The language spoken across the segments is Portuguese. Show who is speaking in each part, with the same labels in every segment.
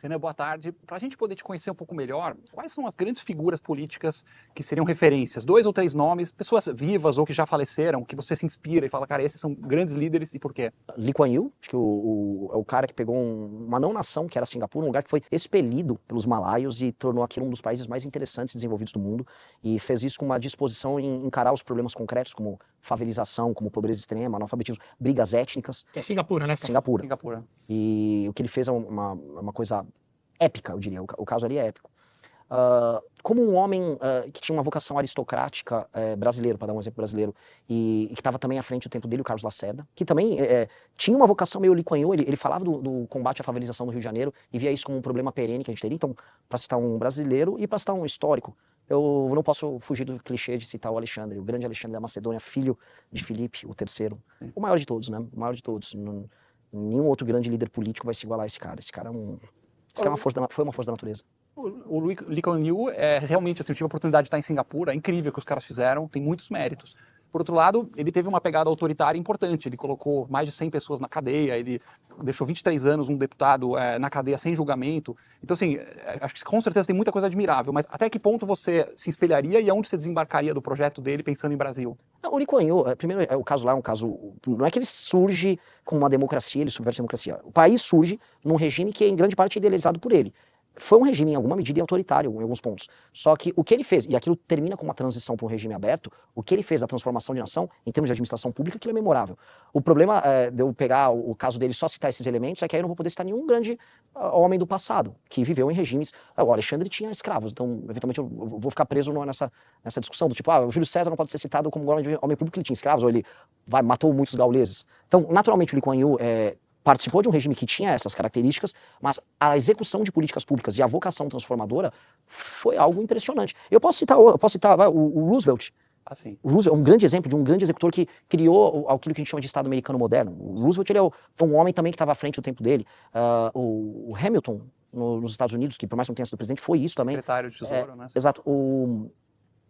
Speaker 1: Renan, boa tarde. Para a gente poder te conhecer um pouco melhor, quais são as grandes figuras políticas que seriam referências? 2 ou 3 nomes, pessoas vivas ou que já faleceram, que você se inspira e fala, cara, esses são grandes líderes e por quê?
Speaker 2: Lee Kuan Yew, acho que é o cara que pegou uma não-nação, que era Singapura, um lugar que foi expelido pelos malaios e tornou aquilo um dos países mais interessantes e desenvolvidos do mundo, e fez isso com uma disposição em encarar os problemas concretos, como favelização, como pobreza extrema, analfabetismo, brigas étnicas.
Speaker 3: Que é Singapura, né?
Speaker 2: Singapura. E o que ele fez é uma coisa épica, eu diria. O caso ali é épico. Como um homem que tinha uma vocação aristocrática brasileiro, para dar um exemplo brasileiro, e que estava também à frente do tempo dele, o Carlos Lacerda, que também tinha uma vocação meio Lee Kuan Yew, ele falava do combate à favelização no Rio de Janeiro e via isso como um problema perene que a gente teria. Então, para citar um brasileiro e para citar um histórico, eu não posso fugir do clichê de citar o Alexandre, o grande Alexandre da Macedônia, filho de Filipe, o terceiro. O maior de todos, né? O maior de todos. Nenhum outro grande líder político vai se igualar a esse cara. Esse cara é foi uma força da natureza.
Speaker 1: O Lee Kuan Yew realmente, assim, eu tive a oportunidade de estar em Singapura, é incrível o que os caras fizeram, tem muitos méritos. Por outro lado, ele teve uma pegada autoritária importante, ele colocou mais de 100 pessoas na cadeia, ele deixou 23 anos um deputado na cadeia sem julgamento. Então, assim, acho que com certeza tem muita coisa admirável, mas até que ponto você se espelharia e aonde você desembarcaria do projeto dele pensando em Brasil?
Speaker 2: O Lee Kuan Yew, primeiro, o caso lá é um caso, não é que ele surge como uma democracia, ele subverte a democracia. O país surge num regime que é em grande parte idealizado por ele. Foi um regime, em alguma medida, autoritário em alguns pontos. Só que o que ele fez, e aquilo termina com uma transição para um regime aberto, o que ele fez da transformação de nação, em termos de administração pública, aquilo é memorável. O problema de eu pegar o caso dele só citar esses elementos é que aí eu não vou poder citar nenhum grande homem do passado, que viveu em regimes. O Alexandre tinha escravos, então, eventualmente, eu vou ficar preso nessa discussão do tipo, o Júlio César não pode ser citado como homem público, ele tinha escravos, ou ele matou muitos gauleses. Então, naturalmente, o Lee Kuan Yew participou de um regime que tinha essas características, mas a execução de políticas públicas e a vocação transformadora foi algo impressionante. Eu posso citar o Roosevelt. O Roosevelt é um grande exemplo de um grande executor que criou aquilo que a gente chama de Estado americano moderno. O Roosevelt foi um homem também que estava à frente do tempo dele. O Hamilton, nos Estados Unidos, que por mais que não tenha sido presidente, foi isso também.
Speaker 1: Secretário de Tesouro, né?
Speaker 2: Exato.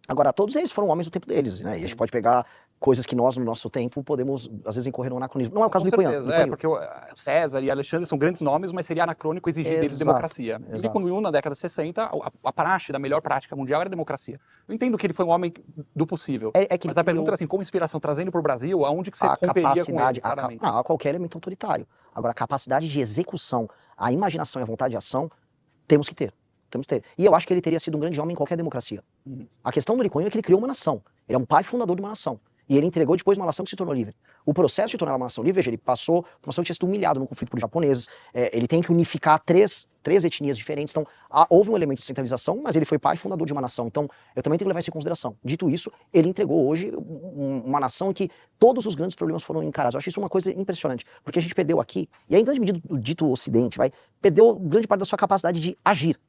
Speaker 2: Agora, todos eles foram homens do tempo deles, né? E a gente pode pegar coisas que nós, no nosso tempo, podemos, às vezes, incorrer no anacronismo. Não é o caso do Lee Kuan Yew.
Speaker 1: Porque o César e Alexandre são grandes nomes, mas seria anacrônico exigir deles democracia. E Lee Kuan Yew, na década de 60, a praxe da melhor prática mundial era a democracia. Eu entendo que ele foi um homem do possível, mas a pergunta era assim, como inspiração, trazendo para o Brasil, aonde que você romperia com ele, claramente?
Speaker 2: A qualquer elemento autoritário. Agora, a capacidade de execução, a imaginação e a vontade de ação, temos que ter. E eu acho que ele teria sido um grande homem em qualquer democracia. A questão do Lee Kuan Yew é que ele criou uma nação. Ele é um pai fundador de uma nação. E ele entregou depois uma nação que se tornou livre. O processo de tornar ela uma nação livre, veja, ele passou uma nação que tinha sido humilhada num conflito por japoneses. Ele tem que unificar três etnias diferentes. Então, houve um elemento de centralização, mas ele foi pai fundador de uma nação. Então, eu também tenho que levar isso em consideração. Dito isso, ele entregou hoje uma nação em que todos os grandes problemas foram encarados. Eu acho isso uma coisa impressionante, porque a gente perdeu aqui, e aí em grande medida o dito Ocidente, perdeu grande parte da sua capacidade de agir.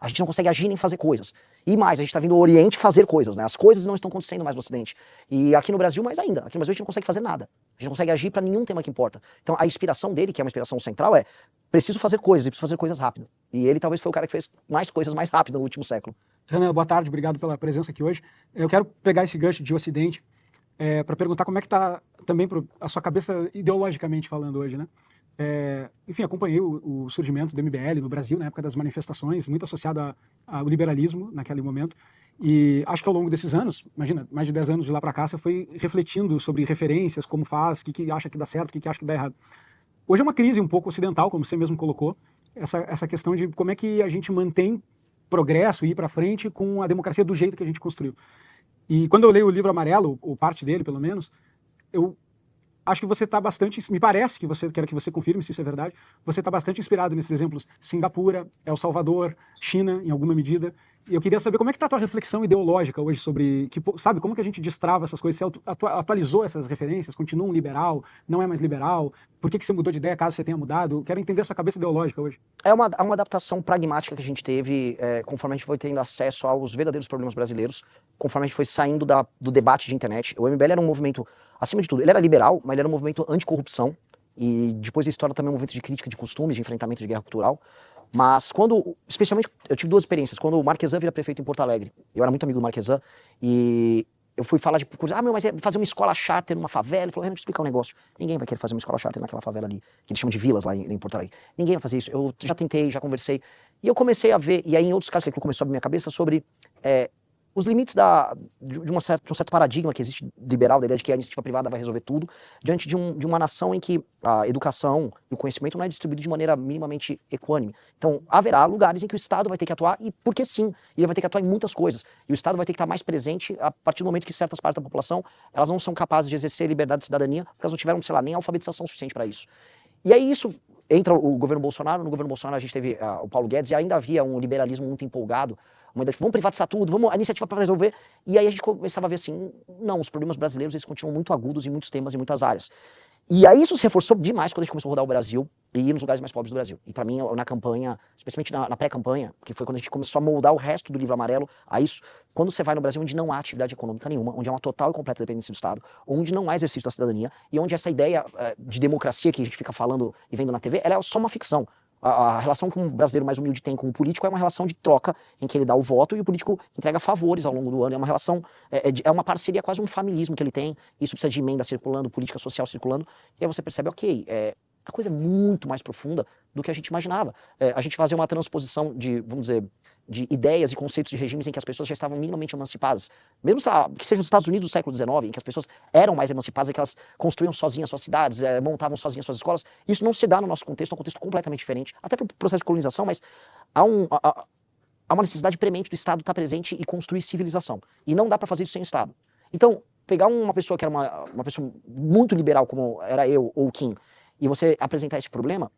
Speaker 2: A gente não consegue agir nem fazer coisas. E mais, a gente está vindo ao Oriente fazer coisas, né? As coisas não estão acontecendo mais no Ocidente. E aqui no Brasil, mais ainda. Aqui no Brasil a gente não consegue fazer nada. A gente não consegue agir para nenhum tema que importa. Então a inspiração dele, que é uma inspiração central, preciso fazer coisas, e preciso fazer coisas rápido. E ele talvez foi o cara que fez mais coisas mais rápido no último século.
Speaker 4: Renan, boa tarde, obrigado pela presença aqui hoje. Eu quero pegar esse gancho de Ocidente para perguntar como é que está também a sua cabeça ideologicamente falando hoje, né? Enfim, acompanhei o surgimento do MBL no Brasil, na época das manifestações, muito associado ao liberalismo naquele momento. E acho que ao longo desses anos, imagina, mais de 10 anos de lá para cá, você foi refletindo sobre referências, como faz, o que acha que dá certo, o que acha que dá errado. Hoje é uma crise um pouco ocidental, como você mesmo colocou, essa questão de como é que a gente mantém progresso e ir para frente com a democracia do jeito que a gente construiu. E quando eu leio o livro Amarelo, ou parte dele pelo menos, eu acho que você está bastante, me parece que quero que você confirme se isso é verdade, você está bastante inspirado nesses exemplos Singapura, El Salvador, China, em alguma medida. E eu queria saber como é que está a tua reflexão ideológica hoje sobre, sabe, como que a gente destrava essas coisas, você atualizou essas referências, continua um liberal, não é mais liberal, por que você mudou de ideia caso você tenha mudado? Quero entender essa cabeça ideológica hoje.
Speaker 2: É uma adaptação pragmática que a gente teve conforme a gente foi tendo acesso aos verdadeiros problemas brasileiros, conforme a gente foi saindo do debate de internet. O MBL era um movimento, acima de tudo, ele era liberal, mas ele era um movimento anticorrupção, e depois ele se torna também um movimento de crítica de costumes, de enfrentamento de guerra cultural. Mas especialmente, eu tive duas experiências. Quando o Marquesan vira prefeito em Porto Alegre, eu era muito amigo do Marquesan, e eu fui falar de coisa, mas é fazer uma escola charter numa favela. Ele falou, deixa eu explicar um negócio. Ninguém vai querer fazer uma escola charter naquela favela ali, que eles chamam de vilas lá em Porto Alegre. Ninguém vai fazer isso. Eu já tentei, já conversei. E eu comecei a ver, e aí em outros casos que aquilo começou a abrir minha cabeça, sobre os limites de um certo paradigma que existe liberal, da ideia de que a iniciativa privada vai resolver tudo, diante de uma nação em que a educação e o conhecimento não é distribuído de maneira minimamente equânime. Então, haverá lugares em que o Estado vai ter que atuar, e porque sim, ele vai ter que atuar em muitas coisas. E o Estado vai ter que estar mais presente a partir do momento que certas partes da população, elas não são capazes de exercer liberdade de cidadania, porque elas não tiveram, sei lá, nem alfabetização suficiente para isso. E aí isso entra o governo Bolsonaro. No governo Bolsonaro a gente teve o Paulo Guedes, e ainda havia um liberalismo muito empolgado, uma ideia de vamos privatizar tudo, vamos a iniciativa para resolver. E aí a gente começava a ver assim, não, os problemas brasileiros eles continuam muito agudos em muitos temas, em muitas áreas. E aí isso se reforçou demais quando a gente começou a rodar o Brasil e ir nos lugares mais pobres do Brasil. E para mim, na campanha, especialmente na pré-campanha, que foi quando a gente começou a moldar o resto do livro amarelo a isso, quando você vai no Brasil onde não há atividade econômica nenhuma, onde há uma total e completa dependência do Estado, onde não há exercício da cidadania, e onde essa ideia de democracia que a gente fica falando e vendo na TV, ela é só uma ficção. A relação que um brasileiro mais humilde tem com o político é uma relação de troca, em que ele dá o voto e o político entrega favores ao longo do ano. É uma relação, é uma parceria, quase um familismo que ele tem. Isso precisa de emenda circulando, política social circulando. E aí você percebe, ok, a coisa é muito mais profunda do que a gente imaginava. A gente fazia uma transposição de, vamos dizer, de ideias e conceitos de regimes em que as pessoas já estavam minimamente emancipadas. Mesmo que seja os Estados Unidos do século XIX, em que as pessoas eram mais emancipadas, em que elas construíam sozinhas suas cidades, montavam sozinhas suas escolas. Isso não se dá no nosso contexto, é um contexto completamente diferente, até para o processo de colonização, mas há uma necessidade premente do Estado estar presente e construir civilização. E não dá para fazer isso sem o Estado. Então, pegar uma pessoa que era uma pessoa muito liberal, como era eu ou o Kim, e você apresentar esse problema,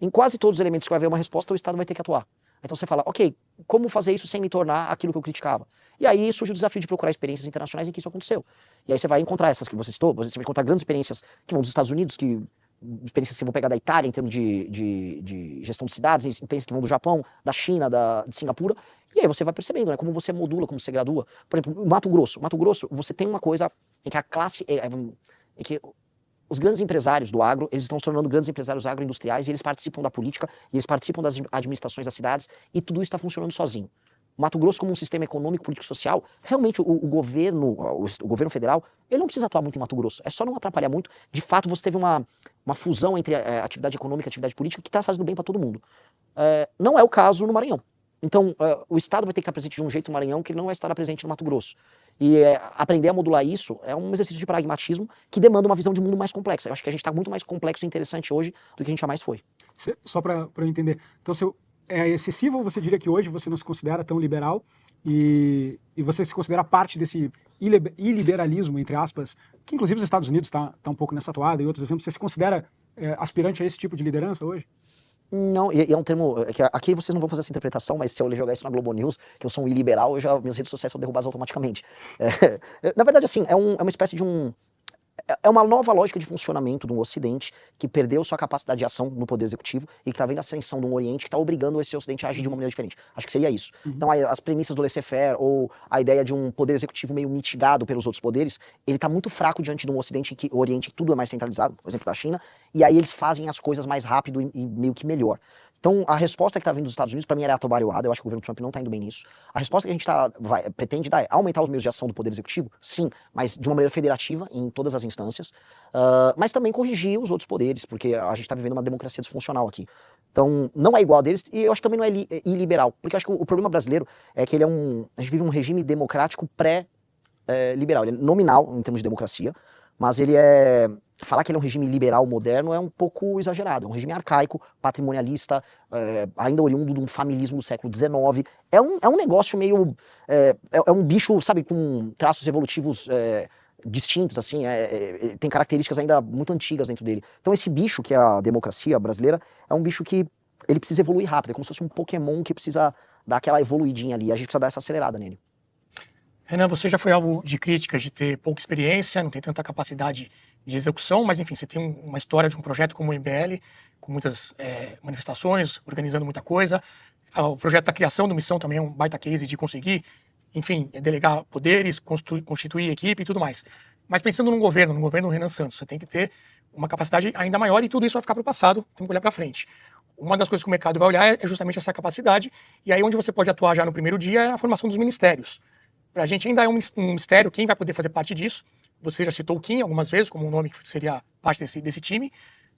Speaker 2: em quase todos os elementos que vai haver uma resposta, o Estado vai ter que atuar. Então você fala, ok, como fazer isso sem me tornar aquilo que eu criticava? E aí surge o desafio de procurar experiências internacionais em que isso aconteceu. E aí você vai encontrar essas que você citou, você vai encontrar grandes experiências que vão dos Estados Unidos, experiências que vão pegar da Itália em termos de gestão de cidades, experiências que vão do Japão, da China, de Singapura. E aí você vai percebendo, né, como você modula, como você gradua. Por exemplo, Mato Grosso, você tem uma coisa em que a classe, em que os grandes empresários do agro, eles estão se tornando grandes empresários agroindustriais, e eles participam da política, e eles participam das administrações das cidades, e tudo isso está funcionando sozinho. Mato Grosso, como um sistema econômico, político e social, realmente o governo federal, ele não precisa atuar muito em Mato Grosso, é só não atrapalhar muito. De fato, você teve uma fusão entre atividade econômica e atividade política que está fazendo bem para todo mundo. Não é o caso no Maranhão. Então, o Estado vai ter que estar presente de um jeito no Maranhão que ele não vai estar presente no Mato Grosso. E aprender a modular isso é um exercício de pragmatismo que demanda uma visão de mundo mais complexa. Eu acho que a gente está muito mais complexo e interessante hoje do que a gente jamais foi.
Speaker 4: Só para eu entender, então é excessivo ou você diria que hoje você não se considera tão liberal e você se considera parte desse iliberalismo, entre aspas, que inclusive os Estados Unidos está um pouco nessa toada, e outros exemplos, você se considera aspirante a esse tipo de liderança hoje?
Speaker 2: Não, e é um termo, que aqui vocês não vão fazer essa interpretação, mas se eu jogar isso na Globo News, que eu sou um iliberal, minhas redes sociais são derrubadas automaticamente. Na verdade, assim, é uma espécie de é uma nova lógica de funcionamento do Ocidente que perdeu sua capacidade de ação no poder executivo e que está vendo a ascensão de um Oriente que está obrigando esse Ocidente a agir de uma maneira diferente. Acho que seria isso. Então, as premissas do laissez-faire ou a ideia de um poder executivo meio mitigado pelos outros poderes, ele está muito fraco diante de um Ocidente o Oriente tudo é mais centralizado, por exemplo, da China, e aí eles fazem as coisas mais rápido e meio que melhor. Então, a resposta que está vindo dos Estados Unidos, para mim, ela é atabalhoada. Eu acho que o governo Trump não está indo bem nisso. A resposta que a gente pretende dar é aumentar os meios de ação do poder executivo, sim, mas de uma maneira federativa em todas as instâncias, mas também corrigir os outros poderes, porque a gente está vivendo uma democracia disfuncional aqui. Então, não é igual a deles, e eu acho que também não é iliberal, porque eu acho que o problema brasileiro é que a gente vive um regime democrático pré-liberal. Ele é nominal em termos de democracia, mas ele falar que ele é um regime liberal moderno é um pouco exagerado. É um regime arcaico, patrimonialista, ainda oriundo de um familismo do século XIX. É um negócio meio... É um bicho, sabe, com traços evolutivos distintos, assim, tem características ainda muito antigas dentro dele. Então esse bicho, que é a democracia brasileira, é um bicho que ele precisa evoluir rápido. É como se fosse um Pokémon que precisa dar aquela evoluidinha ali. A gente precisa dar essa acelerada nele.
Speaker 3: Renan, você já foi alvo de críticas de ter pouca experiência, não tem tanta capacidade de execução, mas enfim, você tem uma história de um projeto como o MBL, com muitas manifestações, organizando muita coisa. O projeto da criação do Missão também é um baita case de conseguir, enfim, delegar poderes, constituir equipe e tudo mais. Mas pensando no governo Renan Santos, você tem que ter uma capacidade ainda maior e tudo isso vai ficar para o passado, tem que olhar para frente. Uma das coisas que o mercado vai olhar é justamente essa capacidade, e aí onde você pode atuar já no primeiro dia é a formação dos ministérios. Para a gente ainda é um mistério quem vai poder fazer parte disso. Você já citou o Kim algumas vezes como um nome que seria parte desse time,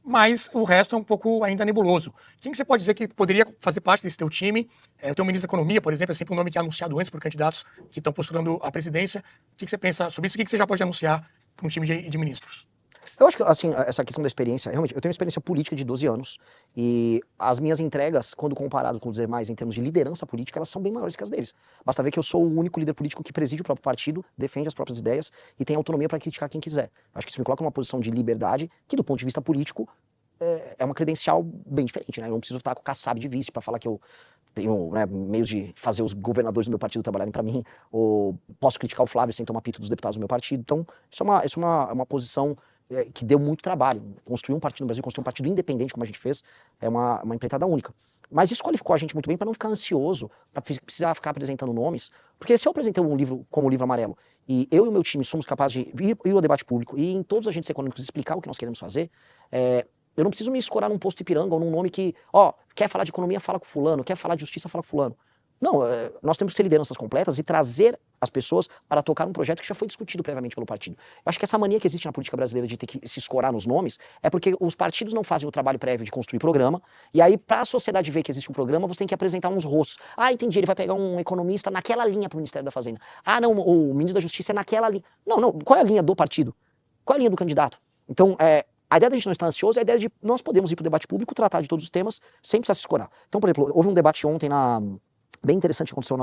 Speaker 3: mas o resto é um pouco ainda nebuloso. Quem que você pode dizer que poderia fazer parte desse teu time? O teu ministro da Economia, por exemplo, é sempre um nome que é anunciado antes por candidatos que estão postulando a presidência. O que você pensa sobre isso? O que você já pode anunciar para um time de ministros?
Speaker 2: Eu acho que, assim, essa questão da experiência, realmente, eu tenho uma experiência política de 12 anos e as minhas entregas, quando comparado com os demais em termos de liderança política, elas são bem maiores que as deles. Basta ver que eu sou o único líder político que preside o próprio partido, defende as próprias ideias e tem autonomia para criticar quem quiser. Acho que isso me coloca numa posição de liberdade que, do ponto de vista político, é uma credencial bem diferente, né? Eu não preciso estar com o Kassab de vice para falar que eu tenho, né, meios de fazer os governadores do meu partido trabalharem para mim, ou posso criticar o Flávio sem tomar pito dos deputados do meu partido. Então, isso é uma posição que deu muito trabalho. Construir um partido no Brasil, construir um partido independente, como a gente fez, é uma empreitada única. Mas isso qualificou a gente muito bem para não ficar ansioso, para precisar ficar apresentando nomes, porque se eu apresentei um livro como o Livro Amarelo, e eu e o meu time somos capazes de ir ao debate público e em todos os agentes econômicos explicar o que nós queremos fazer, eu não preciso me escorar num posto Ipiranga ou num nome que, quer falar de economia, fala com fulano, quer falar de justiça, fala com fulano. Não, nós temos que ser lideranças completas e trazer as pessoas para tocar um projeto que já foi discutido previamente pelo partido. Eu acho que essa mania que existe na política brasileira de ter que se escorar nos nomes é porque os partidos não fazem o trabalho prévio de construir programa, e aí, para a sociedade ver que existe um programa, você tem que apresentar uns rostos. Ah, entendi, ele vai pegar um economista naquela linha para o Ministério da Fazenda. Ah, não, o ministro da Justiça é naquela linha. Não, qual é a linha do partido? Qual é a linha do candidato? Então, a ideia da gente não estar ansioso é a ideia de nós podemos ir para o debate público, tratar de todos os temas, sem precisar se escorar. Então, por exemplo, houve um debate ontem bem interessante que aconteceu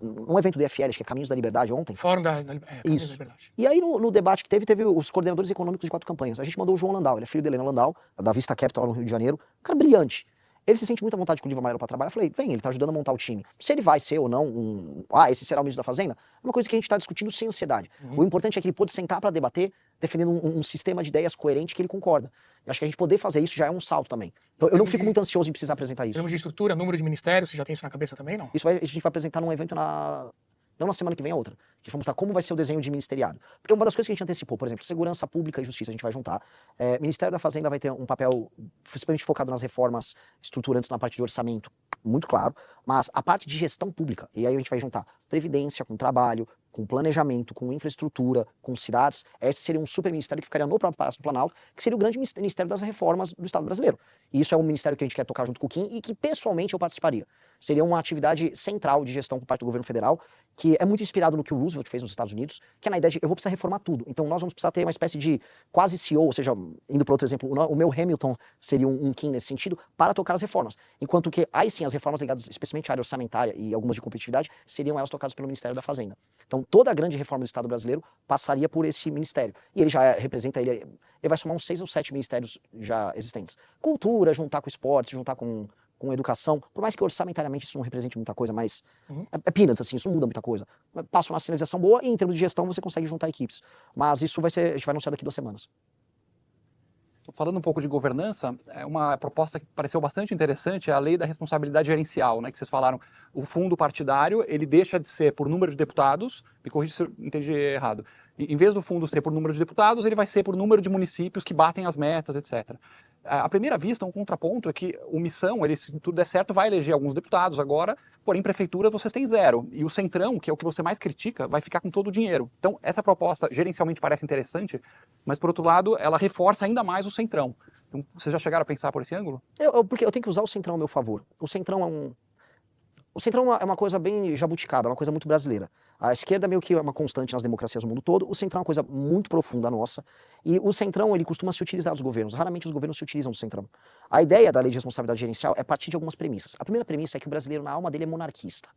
Speaker 2: num evento do IFL, acho que é Caminhos da Liberdade, ontem.
Speaker 3: Fórum Caminhos da Liberdade.
Speaker 2: E aí, no debate que teve os coordenadores econômicos de 4 campanhas. A gente mandou o João Landau, ele é filho da Helena Landau, da Vista Capital, lá no Rio de Janeiro. Um cara brilhante. Ele se sente muito à vontade com o Livro Amarelo para trabalhar. Eu falei, vem, ele tá ajudando a montar o time. Se ele vai ser ou não esse será o ministro da Fazenda, é uma coisa que a gente tá discutindo sem ansiedade. O importante é que ele pôde sentar para debater, defendendo um sistema de ideias coerente que ele concorda. Eu acho que a gente poder fazer isso já é um salto também. Então, eu não fico muito ansioso em precisar apresentar isso.
Speaker 3: Em termos de estrutura, número de ministérios, você já tem isso na cabeça também, não?
Speaker 2: Isso a gente vai apresentar num evento não na semana que vem, a outra. A gente vai mostrar como vai ser o desenho de ministeriado. Porque uma das coisas que a gente antecipou, por exemplo, segurança pública e justiça, a gente vai juntar. Ministério da Fazenda vai ter um papel principalmente focado nas reformas estruturantes na parte de orçamento, muito claro, mas a parte de gestão pública, e aí a gente vai juntar previdência com trabalho, com planejamento, com infraestrutura, com cidades. Esse seria um super ministério que ficaria no próprio Palácio do Planalto, que seria o grande ministério das reformas do Estado brasileiro. E isso é um ministério que a gente quer tocar junto com o Kim e que pessoalmente eu participaria. Seria uma atividade central de gestão por parte do governo federal, que é muito inspirado no que o Roosevelt fez nos Estados Unidos, que é na ideia de eu vou precisar reformar tudo. Então nós vamos precisar ter uma espécie de quase CEO, ou seja, indo para outro exemplo, o meu Hamilton seria um Kim nesse sentido, para tocar as reformas. Enquanto que aí sim as reformas ligadas especialmente à área orçamentária e algumas de competitividade seriam elas tocadas pelo Ministério da Fazenda. Então toda a grande reforma do Estado brasileiro passaria por esse ministério. E ele já representa, ele vai somar uns 6 ou 7 ministérios já existentes. Cultura, juntar com esporte, juntar com educação, por mais que orçamentariamente isso não represente muita coisa, mas é peanuts, assim, isso não muda muita coisa. Passa uma sinalização boa e em termos de gestão você consegue juntar equipes. Mas isso a gente vai anunciar daqui 2 semanas.
Speaker 1: Falando um pouco de governança, uma proposta que pareceu bastante interessante é a lei da responsabilidade gerencial, né, que vocês falaram, o fundo partidário, ele deixa de ser por número de deputados, me corrija se eu entendi errado, em vez do fundo ser por número de deputados, ele vai ser por número de municípios que batem as metas, etc. À primeira vista, um contraponto é que o Missão, ele, se tudo der certo, vai eleger alguns deputados agora, porém prefeitura vocês têm 0. E o Centrão, que é o que você mais critica, vai ficar com todo o dinheiro. Então, essa proposta gerencialmente parece interessante, mas por outro lado, ela reforça ainda mais o Centrão. Então, vocês já chegaram a pensar por esse ângulo?
Speaker 2: Porque eu tenho que usar o Centrão a meu favor. O Centrão é uma coisa bem jabuticaba, é uma coisa muito brasileira. A esquerda meio que é uma constante nas democracias do mundo todo, o Centrão é uma coisa muito profunda nossa, e o Centrão ele costuma se utilizar dos governos, raramente os governos se utilizam do Centrão. A ideia da lei de responsabilidade gerencial é partir de algumas premissas. A primeira premissa é que o brasileiro na alma dele é monarquista.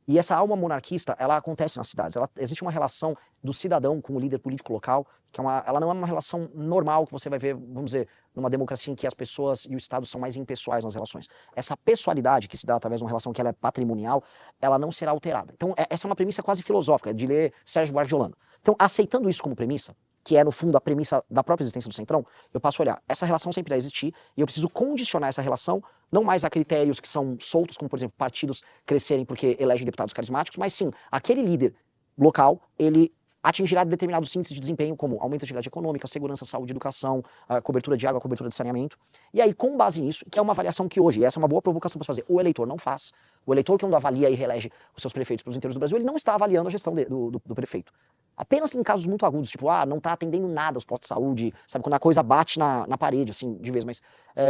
Speaker 2: E essa alma monarquista, ela acontece nas cidades. Existe uma relação do cidadão com o líder político local, que ela não é uma relação normal que você vai ver, vamos dizer, numa democracia em que as pessoas e o Estado são mais impessoais nas relações. Essa pessoalidade que se dá através de uma relação que ela é patrimonial, ela não será alterada. Então, essa é uma premissa quase filosófica, de ler Sérgio Guardiolano. Então, aceitando isso como premissa, que é, no fundo, a premissa da própria existência do Centrão, eu passo a olhar, essa relação sempre vai existir, e eu preciso condicionar essa relação, não mais a critérios que são soltos, como, por exemplo, partidos crescerem porque elegem deputados carismáticos, mas sim, aquele líder local, ele atingirá determinados índices de desempenho, como aumento de atividade econômica, segurança, saúde, educação, cobertura de água, cobertura de saneamento. E aí, com base nisso, que é uma avaliação que hoje, e essa é uma boa provocação para se fazer, o eleitor não faz, O eleitor, quando avalia e reelege os seus prefeitos pelos inteiros do Brasil, ele não está avaliando a gestão do prefeito. Apenas em casos muito agudos, tipo, não está atendendo nada aos postos de saúde, sabe, quando a coisa bate na parede, assim, de vez, mas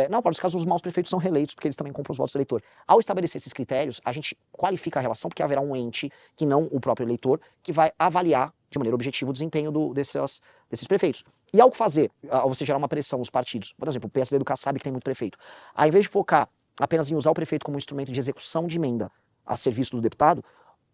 Speaker 2: não, para os casos, os maus prefeitos são reeleitos, porque eles também compram os votos do eleitor. Ao estabelecer esses critérios, a gente qualifica a relação, porque haverá um ente, que não o próprio eleitor, que vai avaliar de maneira objetiva o desempenho desses prefeitos. E ao fazer, ao você gerar uma pressão nos partidos, por exemplo, o PSD do Kassab, que tem muito prefeito, ao invés de focar apenas em usar o prefeito como instrumento de execução de emenda a serviço do deputado,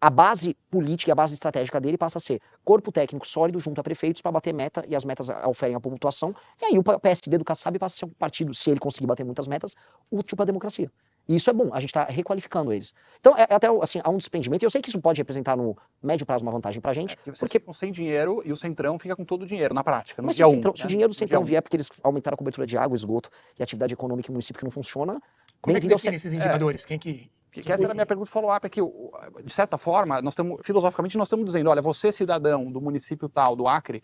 Speaker 2: a base política e a base estratégica dele passa a ser corpo técnico sólido junto a prefeitos para bater meta, e as metas oferem a pontuação, e aí o PSD do Kassab passa a ser um partido, se ele conseguir bater muitas metas, útil para a democracia. E isso é bom, a gente está requalificando eles. Então, até assim, há um desprendimento, e eu sei que isso pode representar no médio prazo uma vantagem para a gente.
Speaker 1: Porque vocês ficam sem dinheiro e o Centrão fica com todo o dinheiro, na prática, no
Speaker 2: Mas
Speaker 1: dia 1.
Speaker 2: se o dinheiro do Centrão vier porque eles aumentaram a cobertura de água, esgoto e atividade econômica em município que não funciona,
Speaker 3: Como é que
Speaker 2: bem-vindo ao
Speaker 3: define esses indicadores? Quem que...
Speaker 1: Que essa era a minha pergunta follow-up, é que, de certa forma, filosoficamente, nós estamos dizendo, olha, você, cidadão do município tal, do Acre,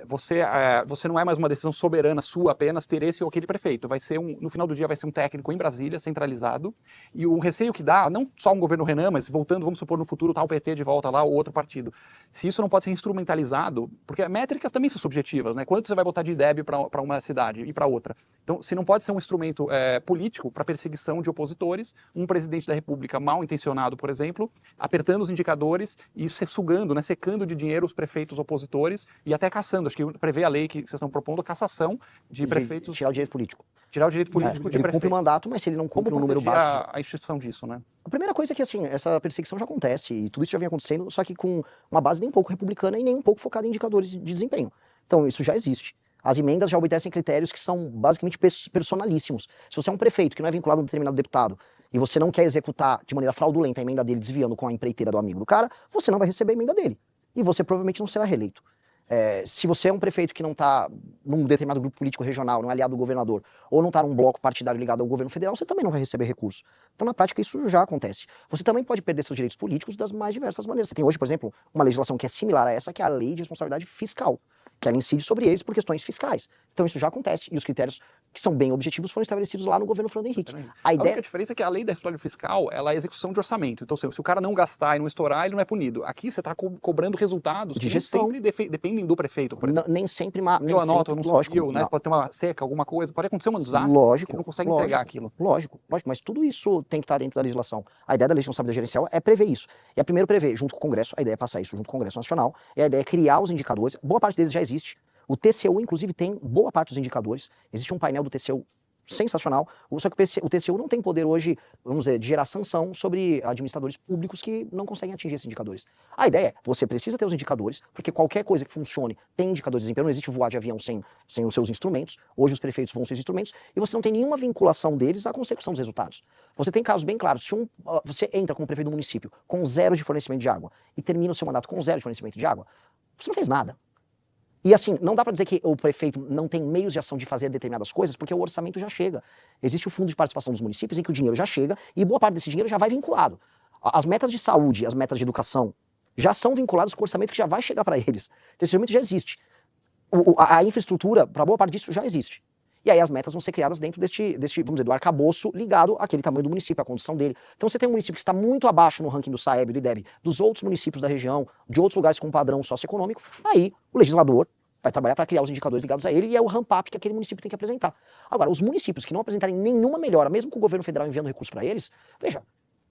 Speaker 1: você não é mais uma decisão soberana sua apenas ter esse ou aquele prefeito. Vai ser no final do dia vai ser um técnico em Brasília, centralizado, e o receio que dá, não só um governo Renan, mas voltando, vamos supor, no futuro, tá o PT de volta lá, ou outro partido. Se isso não pode ser instrumentalizado, porque métricas também são subjetivas, né? Quanto você vai botar de IDEB para uma cidade e para outra? Então, se não pode ser um instrumento político para perseguição de opositores, um presidente da República mal intencionado, por exemplo, apertando os indicadores e sugando, né, secando de dinheiro os prefeitos opositores e até caçando. Acho que prevê a lei que vocês estão propondo a cassação de prefeitos.
Speaker 2: Tirar o direito político.
Speaker 1: Tirar o direito político de
Speaker 2: Ele
Speaker 1: prefeito.
Speaker 2: cumpre o mandato, mas se ele não cumpre o número básico.
Speaker 1: A instituição disso, né?
Speaker 2: A primeira coisa é que, assim, essa perseguição já acontece, e tudo isso já vem acontecendo, só que com uma base nem um pouco republicana e nem um pouco focada em indicadores de desempenho. Então, isso já existe. As emendas já obedecem critérios que são basicamente personalíssimos. Se você é um prefeito que não é vinculado a um determinado deputado, e você não quer executar de maneira fraudulenta a emenda dele, desviando com a empreiteira do amigo do cara, você não vai receber a emenda dele. E você provavelmente não será reeleito. Se você é um prefeito que não está num determinado grupo político regional, não é aliado do governador, ou não está num bloco partidário ligado ao governo federal, você também não vai receber recurso. Então, na prática, isso já acontece. Você também pode perder seus direitos políticos das mais diversas maneiras. Você tem hoje, por exemplo, uma legislação que é similar a essa, que é a Lei de Responsabilidade Fiscal, que ela incide sobre eles por questões fiscais. Então, isso já acontece, e os critérios que são bem objetivos foram estabelecidos lá no governo Fernando Henrique.
Speaker 1: A única diferença é que a lei da responsabilidade fiscal, ela é execução de orçamento. Então, se o cara não gastar e não estourar, ele não é punido. Aqui você está cobrando resultados
Speaker 2: de
Speaker 1: que
Speaker 2: gestão.
Speaker 1: Nem sempre dependem do prefeito, por exemplo.
Speaker 2: Nem sempre,
Speaker 1: Eu anoto, eu não subiu, né?
Speaker 2: Não.
Speaker 1: Pode ter uma seca, alguma coisa, pode acontecer um desastre,
Speaker 2: Lógico,
Speaker 1: que não consegue entregar aquilo.
Speaker 2: Lógico, mas tudo isso tem que estar dentro da legislação. A ideia da lei de responsabilidade gerencial é prever isso. E a primeiro prever, junto com o Congresso, a ideia é passar isso junto com o Congresso Nacional, e a ideia é criar os indicadores, boa parte deles já existe. O TCU, inclusive, tem boa parte dos indicadores, existe um painel do TCU sensacional, só que o TCU não tem poder hoje, vamos dizer, de gerar sanção sobre administradores públicos que não conseguem atingir esses indicadores. A ideia é, você precisa ter os indicadores, porque qualquer coisa que funcione tem indicadores de desempenho, não existe voar de avião sem os seus instrumentos, hoje os prefeitos vão sem os instrumentos, e você não tem nenhuma vinculação deles à consecução dos resultados. Você tem casos bem claros, se você entra como prefeito do município com 0 de fornecimento de água, e termina o seu mandato com 0 de fornecimento de água, você não fez nada. E assim, não dá para dizer que o prefeito não tem meios de ação de fazer determinadas coisas, porque o orçamento já chega. Existe o fundo de participação dos municípios em que o dinheiro já chega e boa parte desse dinheiro já vai vinculado. As metas de saúde, as metas de educação já são vinculadas com o orçamento que já vai chegar para eles. Então, esse orçamento já existe. A infraestrutura, para boa parte disso, já existe. E aí as metas vão ser criadas dentro deste, vamos dizer, do arcabouço ligado àquele tamanho do município, à condição dele. Então você tem um município que está muito abaixo no ranking do SAEB, do IDEB, dos outros municípios da região, de outros lugares com padrão socioeconômico, aí o legislador vai trabalhar para criar os indicadores ligados a ele e é o ramp-up que aquele município tem que apresentar. Agora, os municípios que não apresentarem nenhuma melhora, mesmo com o governo federal enviando recursos para eles, veja,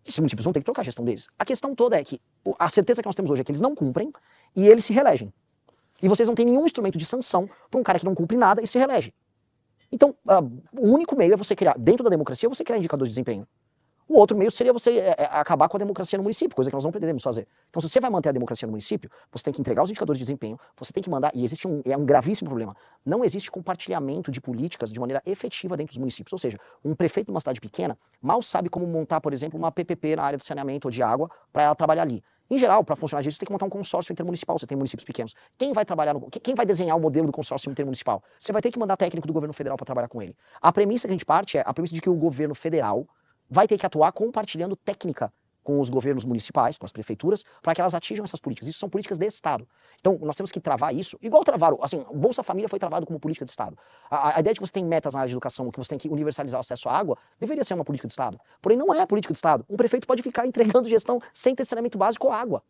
Speaker 2: esses municípios vão ter que trocar a gestão deles. A questão toda é que a certeza que nós temos hoje é que eles não cumprem e eles se reelegem. E vocês não têm nenhum instrumento de sanção para um cara que não cumpre nada e se reelege. Então, o único meio é você criar, dentro da democracia, você criar indicadores de desempenho. O outro meio seria você acabar com a democracia no município, coisa que nós não pretendemos fazer. Então, se você vai manter a democracia no município, você tem que entregar os indicadores de desempenho, você tem que mandar, e existe um gravíssimo problema, não existe compartilhamento de políticas de maneira efetiva dentro dos municípios. Ou seja, um prefeito de uma cidade pequena mal sabe como montar, por exemplo, uma PPP na área de saneamento ou de água para ela trabalhar ali. Em geral, para funcionar disso, você tem que montar um consórcio intermunicipal, você tem municípios pequenos. Quem vai trabalhar, quem vai desenhar o modelo do consórcio intermunicipal? Você vai ter que mandar técnico do governo federal para trabalhar com ele. A premissa que a gente parte é a premissa de que o governo federal vai ter que atuar compartilhando técnica com os governos municipais, com as prefeituras, para que elas atinjam essas políticas. Isso são políticas de Estado. Então, nós temos que travar isso, igual travaram, assim, o Bolsa Família foi travado como política de Estado. A ideia de que você tem metas na área de educação, que você tem que universalizar o acesso à água, deveria ser uma política de Estado. Porém, não é política de Estado. Um prefeito pode ficar entregando gestão sem ter saneamento básico ou água.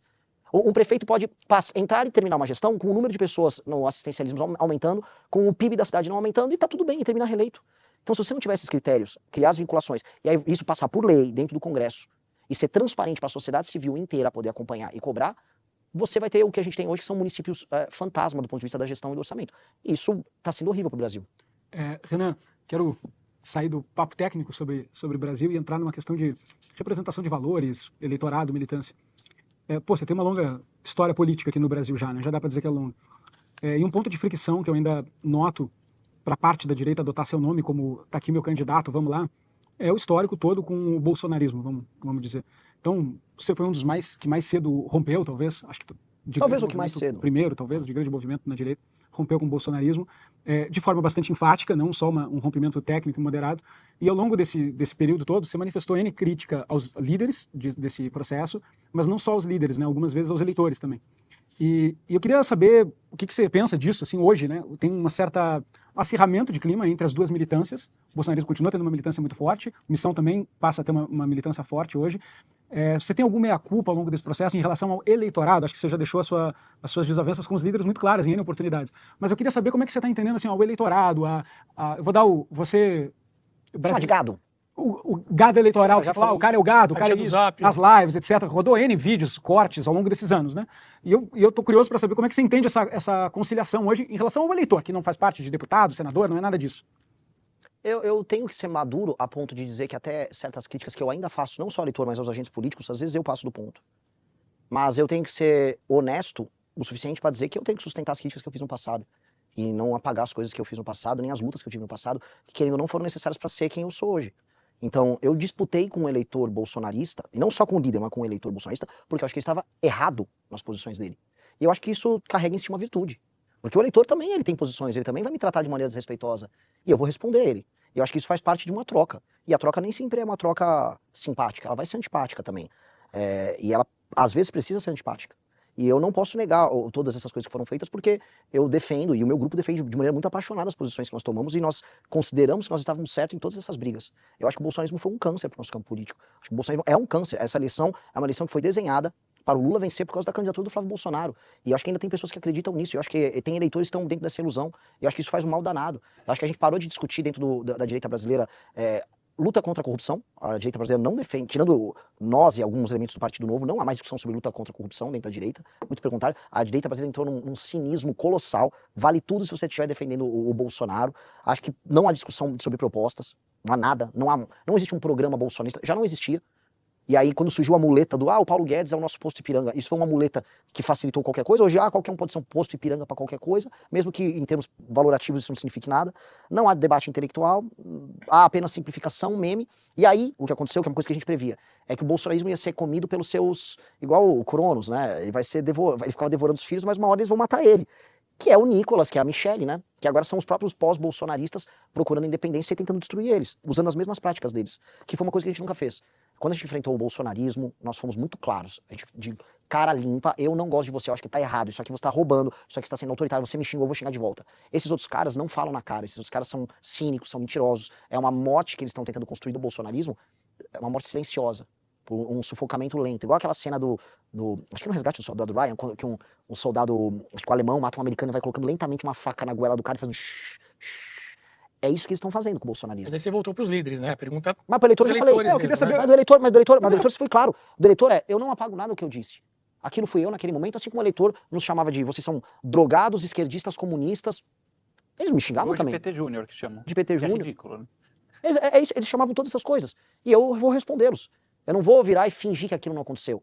Speaker 2: Um prefeito pode entrar e terminar uma gestão com o número de pessoas no assistencialismo aumentando, com o PIB da cidade não aumentando, e tá tudo bem, e terminar reeleito. Então, se você não tiver esses critérios, criar as vinculações, e aí isso passar por lei dentro do Congresso, e ser transparente para a sociedade civil inteira poder acompanhar e cobrar, você vai ter o que a gente tem hoje, que são municípios fantasma do ponto de vista da gestão e do orçamento. E isso está sendo horrível para o Brasil.
Speaker 4: Renan, quero sair do papo técnico sobre o Brasil e entrar numa questão de representação de valores, eleitorado, militância. Você tem uma longa história política aqui no Brasil já, né? Já dá para dizer que é longa. E um ponto de fricção que eu ainda noto para parte da direita adotar seu nome como tá aqui meu candidato, vamos lá, é o histórico todo com o bolsonarismo, vamos dizer. Então, você foi um dos que mais cedo rompeu, talvez, acho que
Speaker 2: talvez o que mais cedo.
Speaker 4: Primeiro, talvez, de grande movimento na direita, rompeu com o bolsonarismo, de forma bastante enfática, não só um rompimento técnico e moderado. E ao longo desse período todo, você manifestou N crítica aos líderes desse processo, mas não só aos líderes, né, algumas vezes aos eleitores também. E eu queria saber o que você pensa disso, assim, hoje, né? Tem um acirramento de clima entre as duas militâncias. O bolsonarismo continua tendo uma militância muito forte, a Missão também passa a ter uma militância forte hoje. Você tem alguma meia-culpa ao longo desse processo em relação ao eleitorado? Acho que você já deixou as suas desavenças com os líderes muito claras em N oportunidades. Mas eu queria saber como é que você está entendendo assim, o eleitorado, eu vou dar você...
Speaker 2: Chama de gado.
Speaker 4: O gado eleitoral, você fala, o cara é o gado, o cara é isso, as lives, etc. Rodou N vídeos, cortes ao longo desses anos, né? E eu tô curioso para saber como é que você entende essa conciliação hoje em relação ao eleitor, que não faz parte de deputado, senador, não é nada disso.
Speaker 2: Eu tenho que ser maduro a ponto de dizer que até certas críticas que eu ainda faço, não só ao eleitor, mas aos agentes políticos, às vezes eu passo do ponto. Mas eu tenho que ser honesto o suficiente para dizer que eu tenho que sustentar as críticas que eu fiz no passado. E não apagar as coisas que eu fiz no passado, nem as lutas que eu tive no passado, que querendo ou não foram necessárias para ser quem eu sou hoje. Então, eu disputei com um eleitor bolsonarista, e não só com o líder, mas com um eleitor bolsonarista, porque eu acho que ele estava errado nas posições dele. E eu acho que isso carrega em si uma virtude. Porque o eleitor também ele tem posições, ele também vai me tratar de maneira desrespeitosa. E eu vou responder ele. E eu acho que isso faz parte de uma troca. E a troca nem sempre é uma troca simpática, ela vai ser antipática também. E ela, às vezes, precisa ser antipática. E eu não posso negar todas essas coisas que foram feitas, porque eu defendo, e o meu grupo defende de maneira muito apaixonada as posições que nós tomamos, e nós consideramos que nós estávamos certos em todas essas brigas. Eu acho que o bolsonarismo foi um câncer para o nosso campo político. Acho que o bolsonarismo é um câncer. Essa eleição é uma eleição que foi desenhada para o Lula vencer por causa da candidatura do Flávio Bolsonaro. E eu acho que ainda tem pessoas que acreditam nisso. Eu acho que tem eleitores que estão dentro dessa ilusão. Eu acho que isso faz um mal danado. Eu acho que a gente parou de discutir dentro da direita brasileira luta contra a corrupção. A direita brasileira não defende, tirando nós e alguns elementos do Partido Novo, não há mais discussão sobre luta contra a corrupção dentro da direita. Muito pelo contrário, a direita brasileira entrou num cinismo colossal. Vale tudo se você estiver defendendo o Bolsonaro. Acho que não há discussão sobre propostas. Não há nada. Não existe um programa bolsonarista. Já não existia. E aí, quando surgiu a muleta o Paulo Guedes é o nosso posto Ipiranga, isso foi uma muleta que facilitou qualquer coisa. Hoje, qualquer um pode ser um posto Ipiranga para qualquer coisa, mesmo que em termos valorativos isso não signifique nada. Não há debate intelectual, há apenas simplificação, meme. E aí, o que aconteceu, que é uma coisa que a gente previa, é que o bolsonarismo ia ser comido pelos seus, igual o Cronos, né? Ele ele ficava devorando os filhos, mas uma hora eles vão matar ele. Que é o Nicolas, que é a Michelle, né? Que agora são os próprios pós-bolsonaristas procurando independência e tentando destruir eles, usando as mesmas práticas deles, que foi uma coisa que a gente nunca fez. Quando a gente enfrentou o bolsonarismo, nós fomos muito claros. A gente, de cara limpa, eu não gosto de você, eu acho que tá errado, isso aqui você tá roubando, isso aqui está sendo autoritário, você me xingou, eu vou xingar de volta. Esses outros caras não falam na cara, esses outros caras são cínicos, são mentirosos. É uma morte que eles estão tentando construir do bolsonarismo, é uma morte silenciosa, por um sufocamento lento. Igual aquela cena acho que no Resgate do Soldado Ryan, que um soldado, acho que o alemão, mata um americano e vai colocando lentamente uma faca na goela do cara e fazendo shh, shh. É isso que eles estão fazendo com o bolsonarismo.
Speaker 3: Mas aí você voltou para os líderes, né? Pergunta.
Speaker 2: Mas para o eleitor eu já falei.
Speaker 3: Eu queria saber.
Speaker 2: Mas do eleitor você foi claro. Do eleitor eu não apago nada do que eu disse. Aquilo fui eu naquele momento, assim como o eleitor nos chamava de vocês são drogados, esquerdistas, comunistas. Eles me xingavam
Speaker 1: Hoje
Speaker 2: também.
Speaker 1: De PT Júnior que chamam.
Speaker 2: De PT Júnior.
Speaker 1: É ridículo, né?
Speaker 2: Eles chamavam todas essas coisas. E eu vou respondê-los. Eu não vou virar e fingir que aquilo não aconteceu.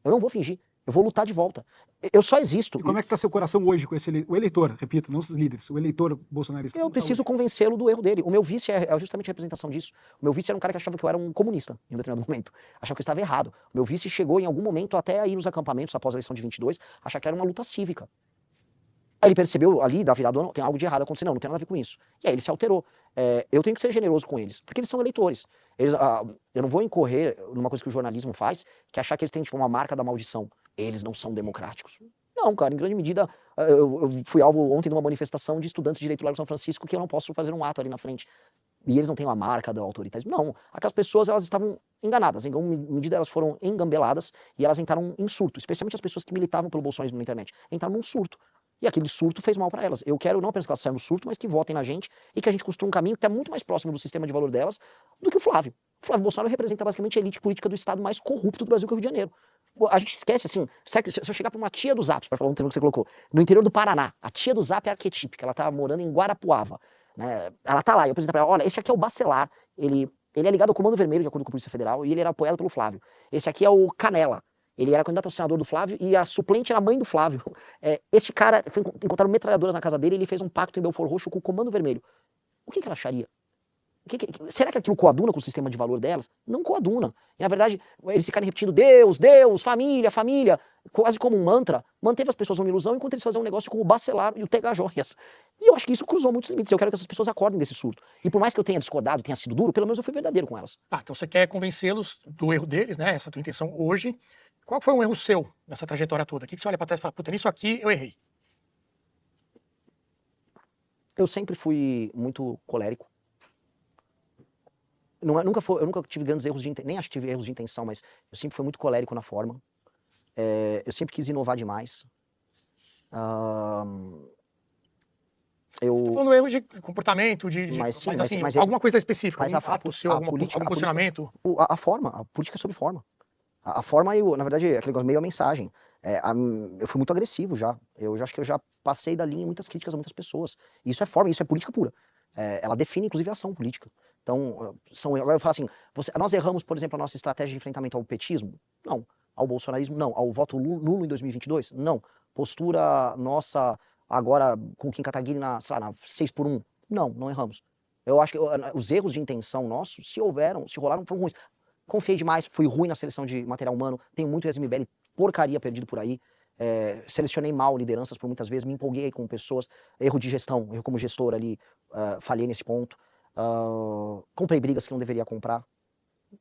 Speaker 2: Eu não vou fingir. Eu vou lutar de volta. Eu só existo.
Speaker 4: E como é que está seu coração hoje com o eleitor, repito, não os líderes, o eleitor bolsonarista?
Speaker 2: Eu preciso convencê-lo do erro dele. O meu vice é justamente a representação disso. O meu vice era um cara que achava que eu era um comunista em um determinado momento. Achava que eu estava errado. O meu vice chegou em algum momento até a ir nos acampamentos após a eleição de 22, achar que era uma luta cívica. Aí ele percebeu ali, da virada do ano, tem algo de errado acontecendo, não tem nada a ver com isso. E aí ele se alterou. Eu tenho que ser generoso com eles, porque eles são eleitores. Eu não vou incorrer numa coisa que o jornalismo faz, que é achar que eles têm tipo, uma marca da maldição. Eles não são democráticos. Não, cara, em grande medida, eu fui alvo ontem de uma manifestação de estudantes de direito do Largo São Francisco que eu não posso fazer um ato ali na frente. E eles não têm uma marca do autoritarismo. Não, aquelas pessoas, elas estavam enganadas. Em alguma medida, elas foram engambeladas e elas entraram em surto. Especialmente as pessoas que militavam pelo bolsonarismo na internet. Entraram num surto. E aquele surto fez mal para elas. Eu quero não apenas que elas saiam do surto, mas que votem na gente e que a gente construa um caminho que está muito mais próximo do sistema de valor delas do que o Flávio. O Flávio Bolsonaro representa basicamente a elite política do estado mais corrupto do Brasil, que é o Rio de Janeiro. A gente esquece, assim, se eu chegar para uma tia do Zap, para falar um termo que você colocou, no interior do Paraná, a tia do Zap é arquetípica, ela tá morando em Guarapuava, né? Ela tá lá, eu apresento para ela, olha, este aqui é o Bacelar, ele é ligado ao Comando Vermelho, de acordo com a Polícia Federal, e ele era apoiado pelo Flávio. Esse aqui é o Canela, ele era candidato ao senador do Flávio e a suplente era a mãe do Flávio. Este cara, encontraram metralhadoras na casa dele e ele fez um pacto em Belfort Roxo com o Comando Vermelho. O que ela acharia? Será que aquilo coaduna com o sistema de valor delas? Não coaduna. E, na verdade, eles ficarem repetindo Deus, Deus, família, família, quase como um mantra, manteve as pessoas numa ilusão enquanto eles faziam um negócio como o Bacelar e o Tega Joias. E eu acho que isso cruzou muitos limites. Eu quero que essas pessoas acordem desse surto. E por mais que eu tenha discordado, tenha sido duro, pelo menos eu fui verdadeiro com elas.
Speaker 3: Tá, então você quer convencê-los do erro deles, né? Essa tua intenção hoje. Qual foi um erro seu nessa trajetória toda? O que você olha pra trás e fala, puta, nisso aqui eu errei?
Speaker 2: Eu sempre fui muito colérico. Eu nunca tive grandes erros nem acho que tive erros de intenção, mas eu sempre fui muito colérico na forma. Eu sempre quis inovar demais.
Speaker 3: Você tá falando erro de comportamento,
Speaker 2: Mas
Speaker 3: assim, alguma coisa específica,
Speaker 2: mas
Speaker 3: algum fato seu, algum posicionamento?
Speaker 2: A forma, a política é sobre forma. A forma, na verdade, aquele negócio meio a mensagem. Eu fui muito agressivo já. Eu já acho que eu já passei da linha em muitas críticas a muitas pessoas. Isso é forma, isso é política pura. Ela define, inclusive, a ação política. Então, agora eu falo assim, nós erramos, por exemplo, a nossa estratégia de enfrentamento ao petismo? Não. Ao bolsonarismo? Não. Ao voto nulo em 2022? Não. Postura nossa agora com o Kim Kataguiri na 6x1? Não erramos. Eu acho que os erros de intenção nossos, se rolaram, foram ruins. Confiei demais, fui ruim na seleção de material humano, tenho muito SMBL porcaria perdido por aí. Selecionei mal lideranças por muitas vezes, me empolguei com pessoas, erro de gestão, erro como gestor ali, falhei nesse ponto. Comprei brigas que não deveria comprar.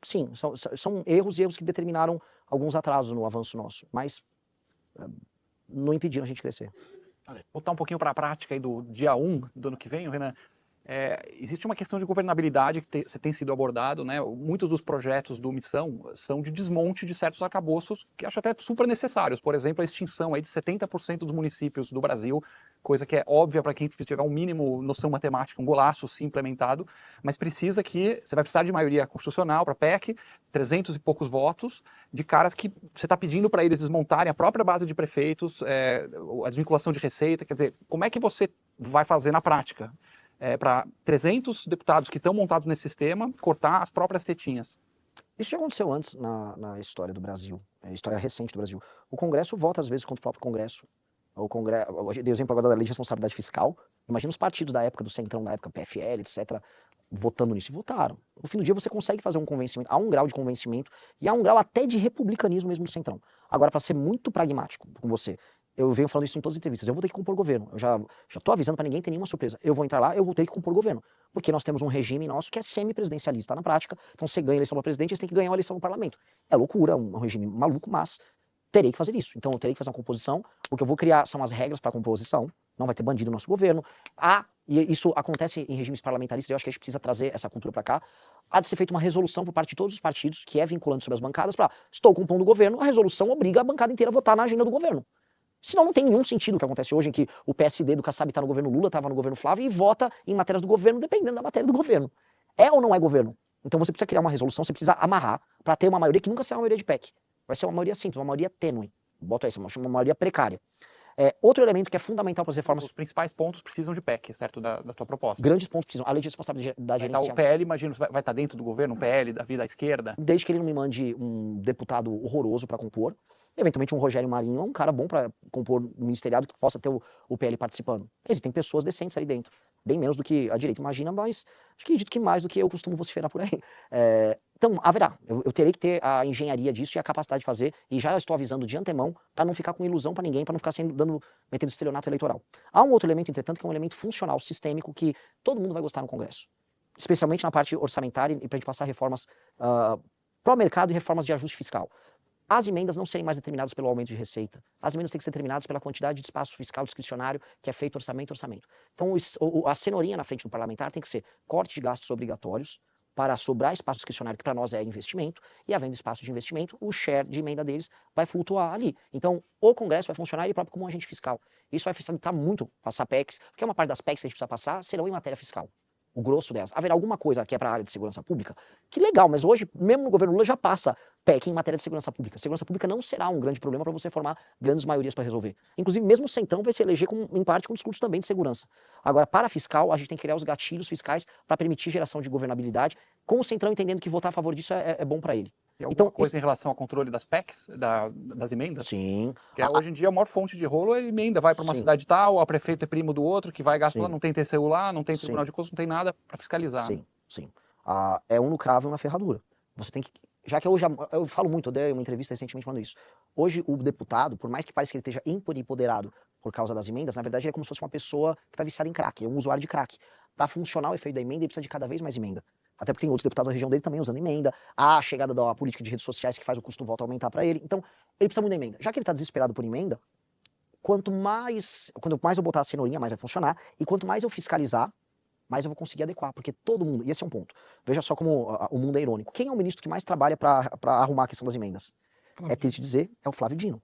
Speaker 2: Sim, são erros que determinaram alguns atrasos no avanço nosso, mas não impediram a gente crescer.
Speaker 1: Voltar um pouquinho para a prática aí do dia 1 do ano que vem, Renan. Existe uma questão de governabilidade que tem sido abordado, né? Muitos dos projetos do Missão são de desmonte de certos arcabouços que acho até super necessários. Por exemplo, a extinção aí de 70% dos municípios do Brasil, coisa que é óbvia para quem tiver um mínimo noção matemática, um golaço sim implementado, mas você vai precisar de maioria constitucional para PEC, 300 e poucos votos, de caras que você está pedindo para eles desmontarem a própria base de prefeitos, a desvinculação de receita, quer dizer, como é que você vai fazer na prática? Para 300 deputados que estão montados nesse sistema, cortar as próprias tetinhas.
Speaker 2: Isso já aconteceu antes na história do Brasil, história recente do Brasil. O Congresso vota às vezes contra o próprio Congresso. Eu dei o exemplo agora da lei de responsabilidade fiscal. Imagina os partidos da época do Centrão, da época PFL, etc., votando nisso. E votaram. No fim do dia você consegue fazer um convencimento, há um grau de convencimento e há um grau até de republicanismo mesmo do Centrão. Agora, para ser muito pragmático com você, eu venho falando isso em todas as entrevistas. Eu vou ter que compor governo. Eu já tô avisando para ninguém ter nenhuma surpresa. Eu vou entrar lá, eu vou ter que compor governo. Porque nós temos um regime nosso que é semi-presidencialista na prática. Então, você ganha a eleição para presidente, você tem que ganhar a eleição no parlamento. É loucura, um regime maluco, mas terei que fazer isso. Então, eu terei que fazer uma composição. O que eu vou criar são as regras para a composição. Não vai ter bandido no nosso governo. E isso acontece em regimes parlamentaristas. Eu acho que a gente precisa trazer essa cultura para cá. Há de ser feita uma resolução por parte de todos os partidos, que é vinculante sobre as bancadas, para estou compondo o governo, a resolução obriga a bancada inteira a votar na agenda do governo. Senão não tem nenhum sentido o que acontece hoje, em que o PSD do Kassab está no governo Lula, estava no governo Flávio, e vota em matérias do governo dependendo da matéria do governo. É ou não é governo? Então você precisa criar uma resolução, você precisa amarrar para ter uma maioria que nunca será uma maioria de PEC. Vai ser uma maioria simples, uma maioria tênue. Bota aí, uma maioria precária. Outro elemento que é fundamental para as reformas...
Speaker 1: Os principais pontos precisam de PEC, certo? Da tua proposta.
Speaker 2: Grandes pontos precisam. A lei de responsabilidade gerencial.
Speaker 1: O PL, imagino, vai estar dentro do governo, um PL da vida à esquerda?
Speaker 2: Desde que ele não me mande um deputado horroroso para compor. Eventualmente um Rogério Marinho é um cara bom para compor um ministeriado que possa ter o PL participando. Existem pessoas decentes ali dentro. Bem menos do que a direita imagina, mas acho que acredito que mais do que eu costumo vociferar por aí. Então, haverá. Eu terei que ter a engenharia disso e a capacidade de fazer, e já estou avisando de antemão, para não ficar com ilusão para ninguém, para não ficar metendo estelionato eleitoral. Há um outro elemento, entretanto, que é um elemento funcional, sistêmico, que todo mundo vai gostar no Congresso, especialmente na parte orçamentária e para a gente passar reformas para o mercado e reformas de ajuste fiscal. As emendas não serem mais determinadas pelo aumento de receita. As emendas têm que ser determinadas pela quantidade de espaço fiscal discricionário que é feito orçamento. Então, a cenourinha na frente do parlamentar tem que ser corte de gastos obrigatórios para sobrar espaço discricionário, que para nós é investimento, e havendo espaço de investimento, o share de emenda deles vai flutuar ali. Então, o Congresso vai funcionar ele próprio como um agente fiscal. Isso vai facilitar muito passar PECs, porque uma parte das PECs que a gente precisa passar serão em matéria fiscal. O grosso delas. Haverá alguma coisa que é para a área de segurança pública? Que legal, mas hoje, mesmo no governo Lula, já passa PEC em matéria de segurança pública. Segurança pública não será um grande problema para você formar grandes maiorias para resolver. Inclusive, mesmo o Centrão vai se eleger, em parte, com discurso também de segurança. Agora, para fiscal, a gente tem que criar os gatilhos fiscais para permitir geração de governabilidade, com o Centrão entendendo que votar a favor disso é bom para ele.
Speaker 1: E alguma
Speaker 2: Então,
Speaker 1: coisa em relação ao controle das PECs, das emendas?
Speaker 2: Sim.
Speaker 1: Que hoje em dia a maior fonte de rolo é emenda, vai para uma
Speaker 2: Sim.
Speaker 1: cidade tal, a prefeito é primo do outro, que vai gastar lá,
Speaker 2: Sim.
Speaker 1: não tem TCU lá, não tem
Speaker 2: Sim.
Speaker 1: Tribunal de Contas, não tem nada para fiscalizar.
Speaker 2: Sim, sim. É um no cravo e um na ferradura. Você tem que... Já que hoje, eu falo muito, eu dei uma entrevista recentemente falando isso. Hoje o deputado, por mais que pareça que ele esteja empoderado por causa das emendas, na verdade ele é como se fosse uma pessoa que está viciada em crack, é um usuário de crack. Para funcionar o efeito da emenda, ele precisa de cada vez mais emenda. Até porque tem outros deputados da região dele também usando emenda. Há a chegada da política de redes sociais que faz o custo do voto aumentar para ele. Então, ele precisa muito da emenda. Já que ele está desesperado por emenda, quanto mais eu botar a cenourinha, mais vai funcionar. E quanto mais eu fiscalizar, mais eu vou conseguir adequar. Porque todo mundo, e esse é um ponto, veja só como o mundo é irônico. Quem é o ministro que mais trabalha para arrumar a questão das emendas? É triste dizer, é o Flávio Dino.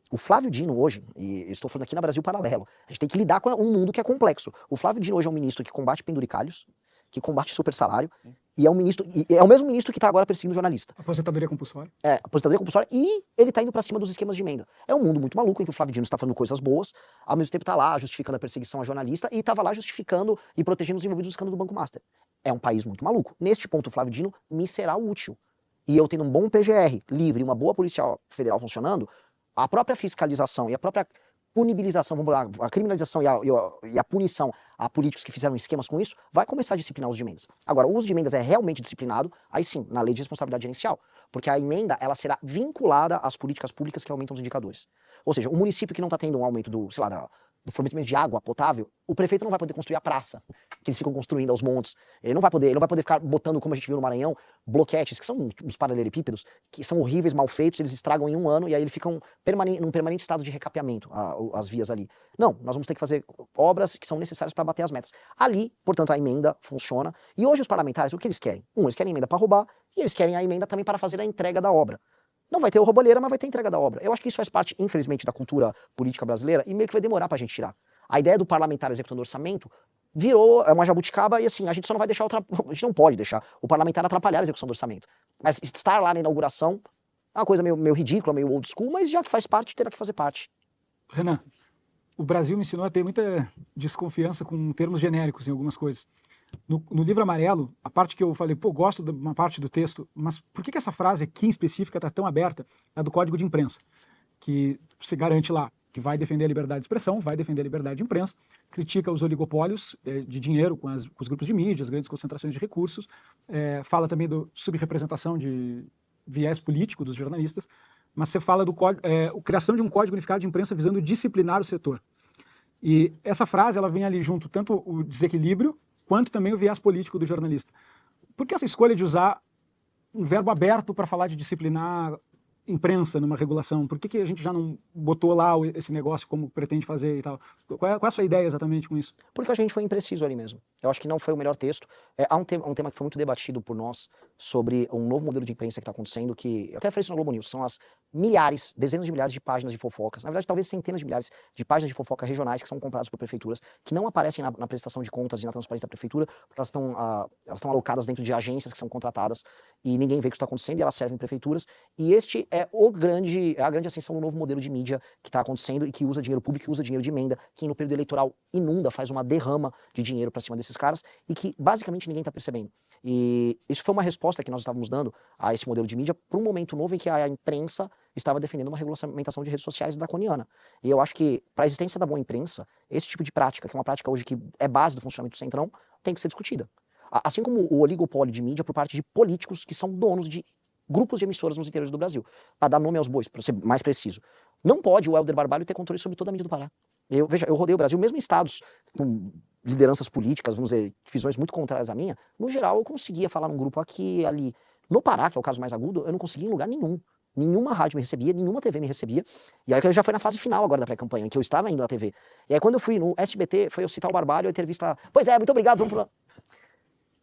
Speaker 2: O Flávio Dino hoje, e eu estou falando aqui na Brasil Paralelo, a gente tem que lidar com um mundo que é complexo. O Flávio Dino hoje é um ministro que combate penduricalhos, que combate super salário, e é um ministro, e é o mesmo ministro que está agora perseguindo jornalista.
Speaker 4: Aposentadoria compulsória.
Speaker 2: Aposentadoria compulsória, e ele está indo para cima dos esquemas de emenda. É um mundo muito maluco em que o Flávio Dino está fazendo coisas boas, ao mesmo tempo está lá justificando a perseguição a jornalista e estava lá justificando e protegendo os envolvidos no escândalo do Banco Master. É um país muito maluco. Neste ponto, o Flávio Dino me será útil. E eu tendo um bom PGR livre e uma boa Polícia Federal funcionando, a própria fiscalização e a própria punibilização, vamos lá, a criminalização e a punição a políticos que fizeram esquemas com isso, vai começar a disciplinar os de emendas. Agora, o uso de emendas é realmente disciplinado, aí sim, na lei de responsabilidade gerencial, porque a emenda, ela será vinculada às políticas públicas que aumentam os indicadores. Ou seja, o município que não está tendo um aumento do fornecimento de água potável, o prefeito não vai poder construir a praça que eles ficam construindo aos montes. Ele não vai poder ficar botando, como a gente viu no Maranhão, bloquetes, que são uns paralelepípedos, que são horríveis, mal feitos, eles estragam em um ano e aí eles ficam num permanente estado de recapeamento, as vias ali. Não, nós vamos ter que fazer obras que são necessárias para bater as metas. Ali, portanto, a emenda funciona. E hoje os parlamentares, o que eles querem? Eles querem emenda para roubar e eles querem a emenda também para fazer a entrega da obra. Não vai ter o roubalheira, mas vai ter entrega da obra. Eu acho que isso faz parte, infelizmente, da cultura política brasileira e meio que vai demorar pra gente tirar. A ideia do parlamentar executando orçamento virou uma jabuticaba e assim, a gente só não vai deixar a gente não pode deixar o parlamentar atrapalhar a execução do orçamento. Mas estar lá na inauguração é uma coisa meio ridícula, meio old school, mas já que faz parte, terá que fazer parte.
Speaker 4: Renan, o Brasil me ensinou a ter muita desconfiança com termos genéricos em algumas coisas. No livro amarelo, a parte que eu falei, gosto de uma parte do texto, mas por que essa frase aqui em específica está tão aberta? É do Código de Imprensa, que você garante lá que vai defender a liberdade de expressão, vai defender a liberdade de imprensa, critica os oligopólios de dinheiro com os grupos de mídia, as grandes concentrações de recursos, fala também da subrepresentação de viés político dos jornalistas, mas você fala a criação de um Código Unificado de Imprensa visando disciplinar o setor. E essa frase, ela vem ali junto tanto o desequilíbrio, quanto também o viés político do jornalista. Por que essa escolha de usar um verbo aberto para falar de disciplinar imprensa numa regulação? Por que a gente já não botou lá esse negócio como pretende fazer e tal? Qual é a sua ideia exatamente com isso?
Speaker 2: Porque a gente foi impreciso ali mesmo. Eu acho que não foi o melhor texto. Há um tema que foi muito debatido por nós sobre um novo modelo de imprensa que está acontecendo, que eu até falei isso na Globo News, são as dezenas de milhares de páginas de fofocas, na verdade talvez centenas de milhares de páginas de fofoca regionais que são compradas por prefeituras, que não aparecem na prestação de contas e na transparência da prefeitura, porque elas estão alocadas dentro de agências que são contratadas e ninguém vê o que está acontecendo e elas servem prefeituras. E este é a grande ascensão do novo modelo de mídia que está acontecendo e que usa dinheiro público, que usa dinheiro de emenda, que no período eleitoral inunda, faz uma derrama de dinheiro para cima desses caras e que basicamente ninguém está percebendo. E isso foi uma resposta que nós estávamos dando a esse modelo de mídia para um momento novo em que a imprensa estava defendendo uma regulamentação de redes sociais draconiana. E eu acho que, para a existência da boa imprensa, esse tipo de prática, que é uma prática hoje que é base do funcionamento do Centrão, tem que ser discutida. Assim como o oligopólio de mídia por parte de políticos que são donos de grupos de emissoras nos interiores do Brasil. Para dar nome aos bois, para ser mais preciso. Não pode o Helder Barbalho ter controle sobre toda a mídia do Pará. Veja, eu rodei o Brasil, mesmo em estados com lideranças políticas, vamos dizer, visões muito contrárias à minha, no geral eu conseguia falar num grupo aqui e ali. No Pará, que é o caso mais agudo, eu não conseguia em lugar nenhum. Nenhuma rádio me recebia, nenhuma TV me recebia. E aí já foi na fase final agora da pré-campanha, em que eu estava indo à TV. E aí quando eu fui no SBT, foi eu citar o Barbalho, a entrevista, pois é, muito obrigado, vamos pro...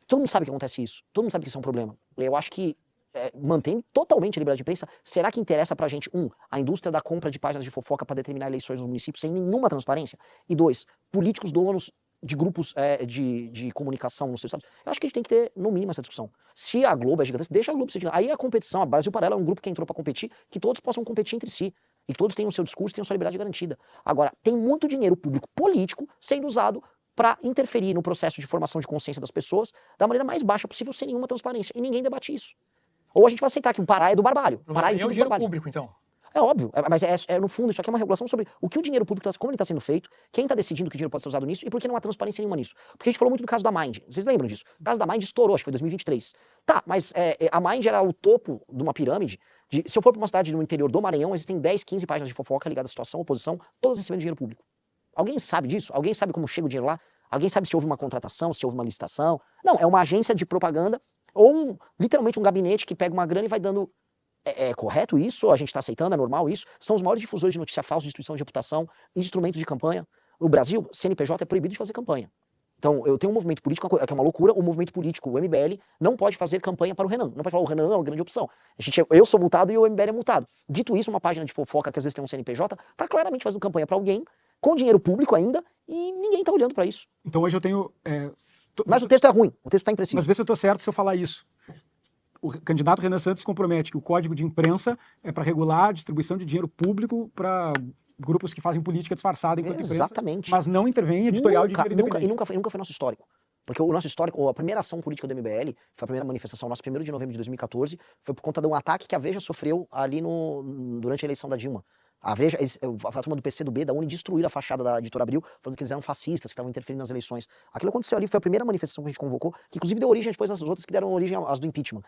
Speaker 2: Todo mundo sabe que acontece isso, todo mundo sabe que isso é um problema. Eu acho que mantém totalmente a liberdade de imprensa. Será que interessa pra gente, a indústria da compra de páginas de fofoca para determinar eleições nos municípios sem nenhuma transparência? E 2, políticos donos de grupos de comunicação nos seus estados? Eu acho que a gente tem que ter, no mínimo, essa discussão. Se a Globo é gigantesca, deixa a Globo ser gigante. Aí a competição, a Brasil Paralelo é um grupo que entrou para competir, que todos possam competir entre si. E todos tenham o seu discurso, tenham a sua liberdade garantida. Agora, tem muito dinheiro público político sendo usado para interferir no processo de formação de consciência das pessoas da maneira mais baixa possível, sem nenhuma transparência. E ninguém debate isso. Ou a gente vai aceitar que o Pará é do Barbalho. Pará
Speaker 3: É o dinheiro público, então.
Speaker 2: É óbvio, mas no fundo isso aqui é uma regulação sobre o que o dinheiro público, como ele está sendo feito, quem está decidindo que o dinheiro pode ser usado nisso e por que não há transparência nenhuma nisso. Porque a gente falou muito do caso da Mind, vocês lembram disso? O caso da Mind estourou, acho que foi em 2023. Tá, mas a Mind era o topo de uma pirâmide. Se eu for para uma cidade no interior do Maranhão, existem 10, 15 páginas de fofoca ligadas à situação, oposição, todas recebendo dinheiro público. Alguém sabe disso? Alguém sabe como chega o dinheiro lá? Alguém sabe se houve uma contratação, se houve uma licitação? Não, é uma agência de propaganda ou literalmente um gabinete que pega uma grana e vai dando... É correto isso? A gente está aceitando? É normal isso? São os maiores difusores de notícia falsa, destruição de reputação, instrumentos de campanha. No Brasil, CNPJ é proibido de fazer campanha. Então, eu tenho um movimento político, que é uma loucura, o movimento político, o MBL, não pode fazer campanha para o Renan. Não pode falar, o Renan é uma grande opção. Eu sou multado e o MBL é multado. Dito isso, uma página de fofoca que às vezes tem um CNPJ, está claramente fazendo campanha para alguém, com dinheiro público ainda, e ninguém está olhando para isso.
Speaker 4: Então hoje eu tenho...
Speaker 2: Mas o texto é ruim, o texto está impreciso.
Speaker 4: Mas vê se eu estou certo se eu falar isso. O candidato Renan Santos compromete que o código de imprensa é para regular a distribuição de dinheiro público para grupos que fazem política disfarçada enquanto
Speaker 2: Exatamente.
Speaker 4: imprensa, mas não intervém em editorial de dinheiro independente.
Speaker 2: E nunca foi nosso histórico. Porque o nosso histórico, a primeira ação política do MBL, foi a primeira manifestação nossa, 1º de novembro de 2014, foi por conta de um ataque que a Veja sofreu ali durante a eleição da Dilma. A Veja, a turma do PCdoB, da UNE, destruíram a fachada da Editora Abril, falando que eles eram fascistas, que estavam interferindo nas eleições. Aquilo aconteceu ali, foi a primeira manifestação que a gente convocou, que inclusive deu origem depois às outras que deram origem às do impeachment.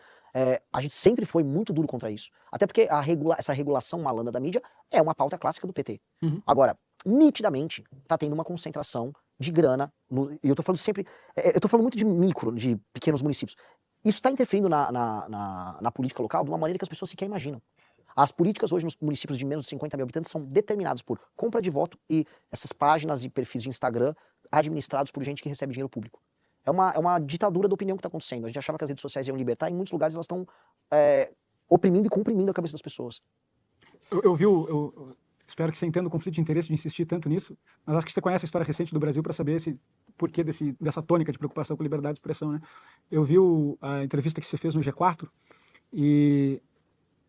Speaker 2: A gente sempre foi muito duro contra isso. Até porque essa regulação malandra da mídia é uma pauta clássica do PT.
Speaker 4: Uhum.
Speaker 2: Agora, nitidamente, tá tendo uma concentração de grana, e eu tô falando sempre, eu tô falando muito de pequenos municípios. Isso está interferindo na política local de uma maneira que as pessoas sequer imaginam. As políticas hoje nos municípios de menos de 50 mil habitantes são determinadas por compra de voto e essas páginas e perfis de Instagram administrados por gente que recebe dinheiro público. É uma ditadura da opinião que está acontecendo. A gente achava que as redes sociais iam libertar, e em muitos lugares elas estão oprimindo e comprimindo a cabeça das pessoas.
Speaker 4: Eu espero que você entenda o conflito de interesse de insistir tanto nisso, mas acho que você conhece a história recente do Brasil para saber porquê dessa tônica de preocupação com liberdade de expressão, né? Eu vi a entrevista que você fez no G4 e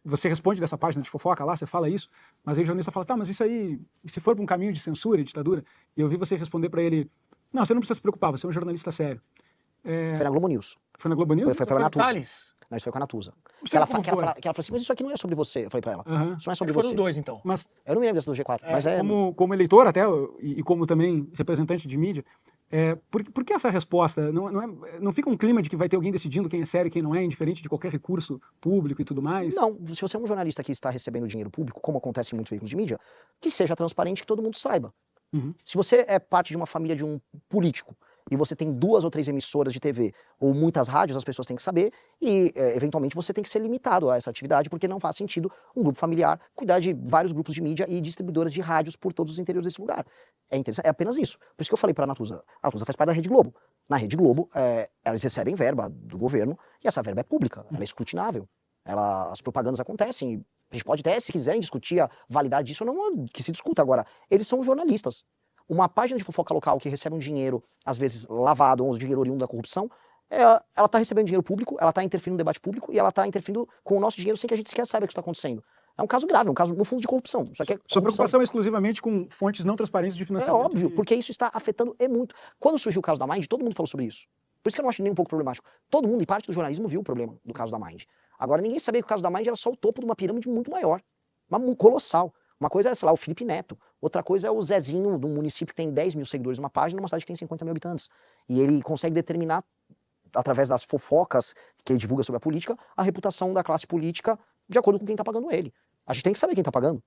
Speaker 4: você responde dessa página de fofoca lá, você fala isso, mas aí o jornalista fala, tá, mas isso aí, se for para um caminho de censura e ditadura, e eu vi você responder para ele, não, você não precisa se preocupar, você é um jornalista sério.
Speaker 2: Foi na Globo News.
Speaker 4: Foi na Globo News?
Speaker 2: Foi pela Natuza.
Speaker 3: Thales?
Speaker 2: Não, isso foi com a Natuza.
Speaker 4: Você
Speaker 2: Ela
Speaker 4: como
Speaker 2: falou
Speaker 4: foi?
Speaker 2: assim, mas isso aqui não é sobre você. Eu falei pra ela, isso não é sobre
Speaker 3: Foram
Speaker 2: você.
Speaker 3: os dois, então.
Speaker 4: Mas
Speaker 2: Eu não me lembro dessa do G4, mas
Speaker 4: como eleitor até, e como também representante de mídia, por que essa resposta? Não fica um clima de que vai ter alguém decidindo quem é sério e quem não é, indiferente de qualquer recurso público e tudo mais?
Speaker 2: Não, se você é um jornalista que está recebendo dinheiro público, como acontece em muitos veículos de mídia, que seja transparente, que todo mundo saiba.
Speaker 4: Uhum.
Speaker 2: Se você é parte de uma família de um político e você tem 2 ou 3 emissoras de TV ou muitas rádios, as pessoas têm que saber e, eventualmente, você tem que ser limitado a essa atividade, porque não faz sentido um grupo familiar cuidar de vários grupos de mídia e distribuidoras de rádios por todos os interiores desse lugar. É interessante, é apenas isso. Por isso que eu falei para a Natuza faz parte da Rede Globo. Na Rede Globo, elas recebem verba do governo e essa verba é pública, ela é escrutinável. As propagandas acontecem. A gente pode até, se quiserem discutir a validade disso ou não, que se discuta. Agora, eles são jornalistas. Uma página de fofoca local que recebe um dinheiro, às vezes lavado, ou um dinheiro oriundo da corrupção, ela está recebendo dinheiro público, ela está interferindo no debate público e ela está interferindo com o nosso dinheiro sem que a gente sequer saiba o que está acontecendo. É um caso grave, é um caso, no fundo, de corrupção. Só que
Speaker 4: Sua preocupação é exclusivamente com fontes não transparentes de
Speaker 2: é
Speaker 4: financiamento?
Speaker 2: óbvio, porque isso está afetando muito. Quando surgiu o caso da Mind, todo mundo falou sobre isso. Por isso que eu não acho nem um pouco problemático. Todo mundo, e parte do jornalismo, viu o problema do caso da Mind. Agora, ninguém sabia que o caso da Mind era só o topo de uma pirâmide muito maior, colossal. Uma coisa é, sei lá, o Felipe Neto. Outra coisa é o Zezinho, de um município que tem 10 mil seguidores numa página, numa cidade que tem 50 mil habitantes. E ele consegue determinar, através das fofocas que ele divulga sobre a política, a reputação da classe política de acordo com quem está pagando ele. A gente tem que saber quem está pagando.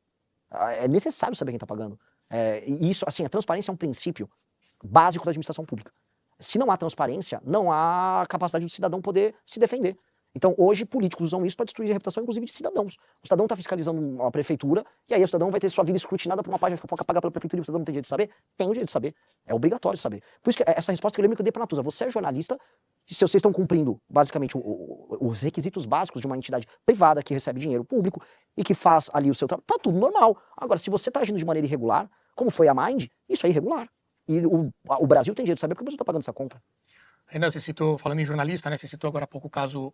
Speaker 2: É necessário saber quem está pagando. E isso, assim, a transparência é um princípio básico da administração pública. Se não há transparência, não há capacidade do cidadão poder se defender. Então, hoje, políticos usam isso para destruir a reputação, inclusive, de cidadãos. O cidadão está fiscalizando a prefeitura, e aí o cidadão vai ter sua vida escrutinada por uma página de fofoca paga pela prefeitura e o cidadão não tem direito de saber? Tem o direito de saber. É obrigatório saber. Por isso que essa resposta que eu lembro que eu dei para a Natuza. Você é jornalista, e se vocês estão cumprindo, basicamente, os requisitos básicos de uma entidade privada que recebe dinheiro público e que faz ali o seu trabalho, tá tudo normal. Agora, se você está agindo de maneira irregular, como foi a Mind, isso é irregular. E o Brasil tem direito de saber porque o Brasil está pagando essa conta.
Speaker 3: Renan, você citou, falando em jornalista, né? Você citou agora há pouco o caso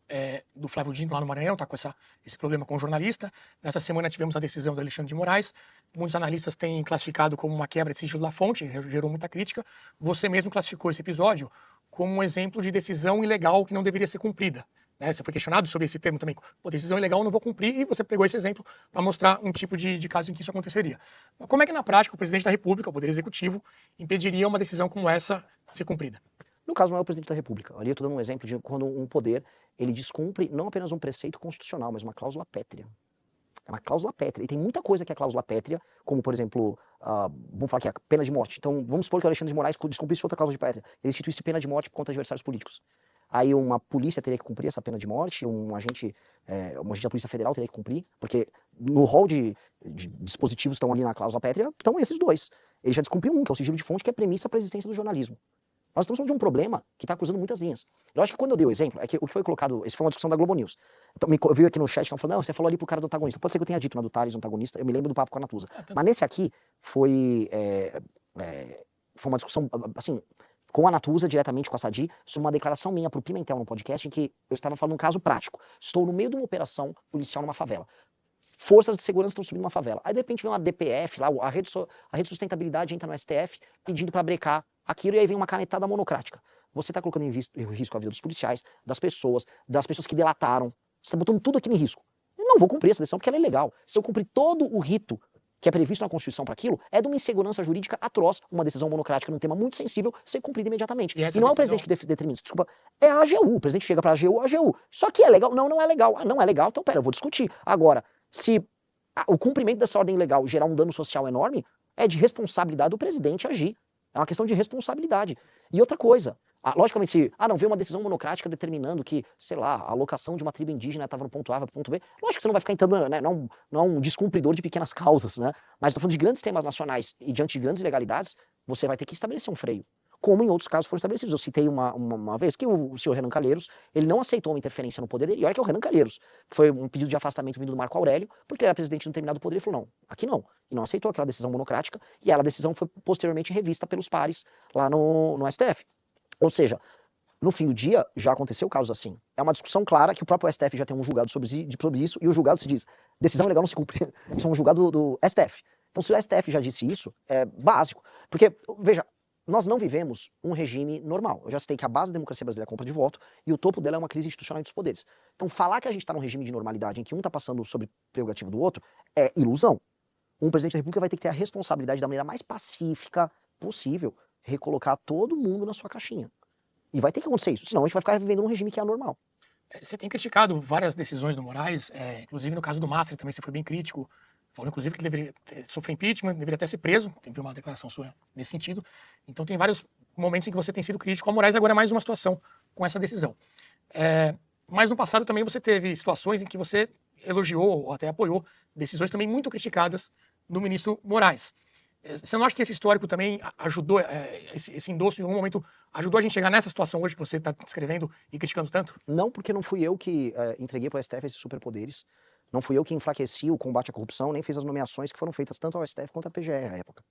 Speaker 3: do Flávio Dino lá no Maranhão, tá com esse problema com o jornalista. Nessa semana tivemos a decisão do Alexandre de Moraes. Muitos analistas têm classificado como uma quebra de sigilo da fonte, gerou muita crítica. Você mesmo classificou esse episódio como um exemplo de decisão ilegal que não deveria ser cumprida. Né? Você foi questionado sobre esse termo também. Pô, decisão ilegal, não vou cumprir, e você pegou esse exemplo para mostrar um tipo de caso em que isso aconteceria. Mas como é que, na prática, o presidente da República, o Poder Executivo, impediria uma decisão como essa ser cumprida?
Speaker 2: No caso, não é o presidente da República. Ali eu estou dando um exemplo de quando um poder ele descumpre não apenas um preceito constitucional, mas uma cláusula pétrea. É uma cláusula pétrea. E tem muita coisa que é cláusula pétrea, como, por exemplo, vamos falar que é a pena de morte. Então, vamos supor que o Alexandre de Moraes descumprisse outra cláusula de pétrea. Ele instituísse pena de morte contra adversários políticos. Aí uma polícia teria que cumprir essa pena de morte, um agente da Polícia Federal teria que cumprir, porque no rol de dispositivos que estão ali na cláusula pétrea, estão esses dois. Ele já descumpriu um, que é o sigilo de fonte, que é a premissa para a existência do jornalismo. Nós estamos falando de um problema que está cruzando muitas linhas. Eu acho que quando eu dei o exemplo, é que o que foi colocado, isso foi uma discussão da Globo News. Então, eu vi aqui no chat, estão falando, não, você falou ali pro cara do antagonista. Pode ser que eu tenha dito na do Thales, antagonista, eu me lembro do papo com a Natuza. Mas nesse aqui, foi uma discussão, assim, com a Natuza, diretamente com a Sadi, sobre uma declaração minha pro Pimentel no podcast, em que eu estava falando um caso prático. Estou no meio de uma operação policial numa favela. Forças de segurança estão subindo uma favela. Aí, de repente, vem uma DPF lá, a rede de sustentabilidade entra no STF pedindo para brecar aquilo, e aí vem uma canetada monocrática. Você está colocando em risco a vida dos policiais, das pessoas que delataram. Você está botando tudo aquilo em risco. Eu não vou cumprir essa decisão porque ela é ilegal. Se eu cumprir todo o rito que é previsto na Constituição para aquilo, é de uma insegurança jurídica atroz, uma decisão monocrática num tema muito sensível, ser cumprida imediatamente. E não é o presidente que determina isso, desculpa, é a AGU. O presidente chega para a AGU. Só que é legal? Não, não é legal. Ah, não é legal? Então, pera, eu vou discutir. Agora, se o cumprimento dessa ordem legal gerar um dano social enorme, é de responsabilidade do presidente agir. É uma questão de responsabilidade. E outra coisa, logicamente, se não veio uma decisão monocrática determinando que, sei lá, a alocação de uma tribo indígena estava no ponto A, para o ponto B, lógico que você não vai ficar entrando, né, não é um descumpridor de pequenas causas, né? Mas estou falando de grandes temas nacionais e diante de grandes ilegalidades, você vai ter que estabelecer um freio. Como em outros casos foram estabelecidos. Eu citei uma vez que o senhor Renan Calheiros, ele não aceitou uma interferência no poder dele, e olha que é o Renan Calheiros, que foi um pedido de afastamento vindo do Marco Aurélio, porque ele era presidente de um determinado poder, e falou, não, aqui não. E não aceitou aquela decisão monocrática, e a decisão foi posteriormente revista pelos pares lá no STF. Ou seja, no fim do dia, já aconteceu casos assim. É uma discussão clara que o próprio STF já tem um julgado sobre isso, e o julgado se diz, decisão legal não se cumpre, isso é um julgado do STF. Então, se o STF já disse isso, é básico. Porque, veja, nós não vivemos um regime normal. Eu já citei que a base da democracia brasileira é a compra de voto e o topo dela é uma crise institucional entre os poderes. Então, falar que a gente está num regime de normalidade em que um está passando sobre prerrogativa do outro é ilusão. Um presidente da República vai ter que ter a responsabilidade da maneira mais pacífica possível, recolocar todo mundo na sua caixinha. E vai ter que acontecer isso, senão a gente vai ficar vivendo num regime que é anormal.
Speaker 3: Você tem criticado várias decisões do Moraes, inclusive no caso do Mastro também você foi bem crítico. Falou, inclusive, que ele deveria sofrer impeachment, deveria até ser preso. Teve uma declaração sua nesse sentido. Então, tem vários momentos em que você tem sido crítico ao Moraes, agora é mais uma situação com essa decisão. Mas no passado também você teve situações em que você elogiou ou até apoiou decisões também muito criticadas do ministro Moraes. Você não acha que esse histórico também ajudou, esse endosso em algum momento ajudou a gente a chegar nessa situação hoje que você está descrevendo e criticando tanto?
Speaker 2: Não, porque não fui eu que entreguei para o STF esses superpoderes. Não fui eu que enfraqueci o combate à corrupção, nem fiz as nomeações que foram feitas tanto ao STF quanto à PGR à época.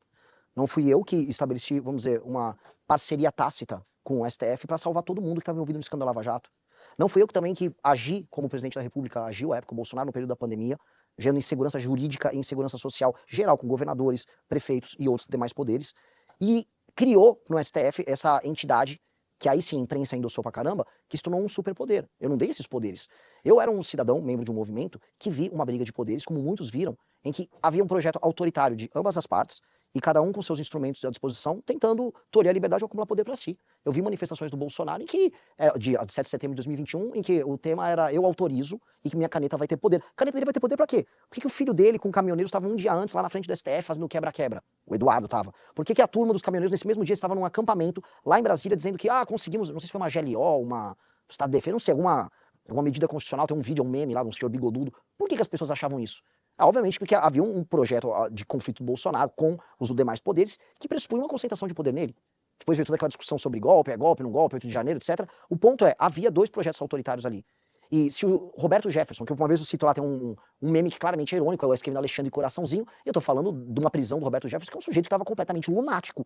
Speaker 2: Não fui eu que estabeleci, vamos dizer, uma parceria tácita com o STF para salvar todo mundo que estava envolvido no escândalo Lava Jato. Não fui eu também que agi como presidente da República, agiu à época o Bolsonaro no período da pandemia, gerando insegurança jurídica e insegurança social geral com governadores, prefeitos e outros demais poderes, e criou no STF essa entidade que aí sim a imprensa endossou pra caramba, que se tornou um superpoder. Eu não dei esses poderes. Eu era um cidadão, membro de um movimento, que vi uma briga de poderes, como muitos viram, em que havia um projeto autoritário de ambas as partes, e cada um com seus instrumentos à disposição, tentando tolher a liberdade ou acumular poder para si. Eu vi manifestações do Bolsonaro em que, de 7 de setembro de 2021, em que o tema era eu autorizo e que minha caneta vai ter poder. A caneta dele vai ter poder para quê? Por que o filho dele com caminhoneiros estava um dia antes lá na frente do STF fazendo quebra-quebra? O Eduardo estava. Por que a turma dos caminhoneiros nesse mesmo dia estava num acampamento lá em Brasília dizendo que conseguimos, não sei se foi uma GLO, uma Estado de Defesa, não sei, alguma medida constitucional, tem um vídeo, um meme lá de um senhor bigodudo. Por que as pessoas achavam isso? Obviamente porque havia um projeto de conflito do Bolsonaro com os demais poderes que pressupunha uma concentração de poder nele. Depois veio toda aquela discussão sobre golpe, não golpe, 8 de janeiro, etc. O ponto é, havia 2 projetos autoritários ali. E se o Roberto Jefferson, que uma vez eu cito lá, tem um meme que claramente é irônico, é o esquema do Alexandre Coraçãozinho, e eu tô falando de uma prisão do Roberto Jefferson, que é um sujeito que estava completamente lunático.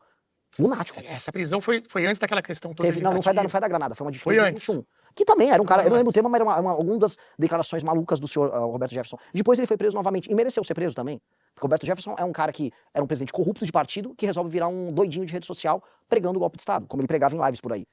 Speaker 2: Lunático.
Speaker 3: Essa prisão foi antes daquela questão toda.
Speaker 2: Não foi da Granada, foi uma de
Speaker 3: Foi antes.
Speaker 2: 2021. Que também era um cara, eu não lembro o tema, mas era alguma das declarações malucas do senhor Roberto Jefferson. Depois ele foi preso novamente, e mereceu ser preso também. Porque Roberto Jefferson é um cara que era um presidente corrupto de partido, que resolve virar um doidinho de rede social, pregando o golpe de Estado, como ele pregava em lives por aí.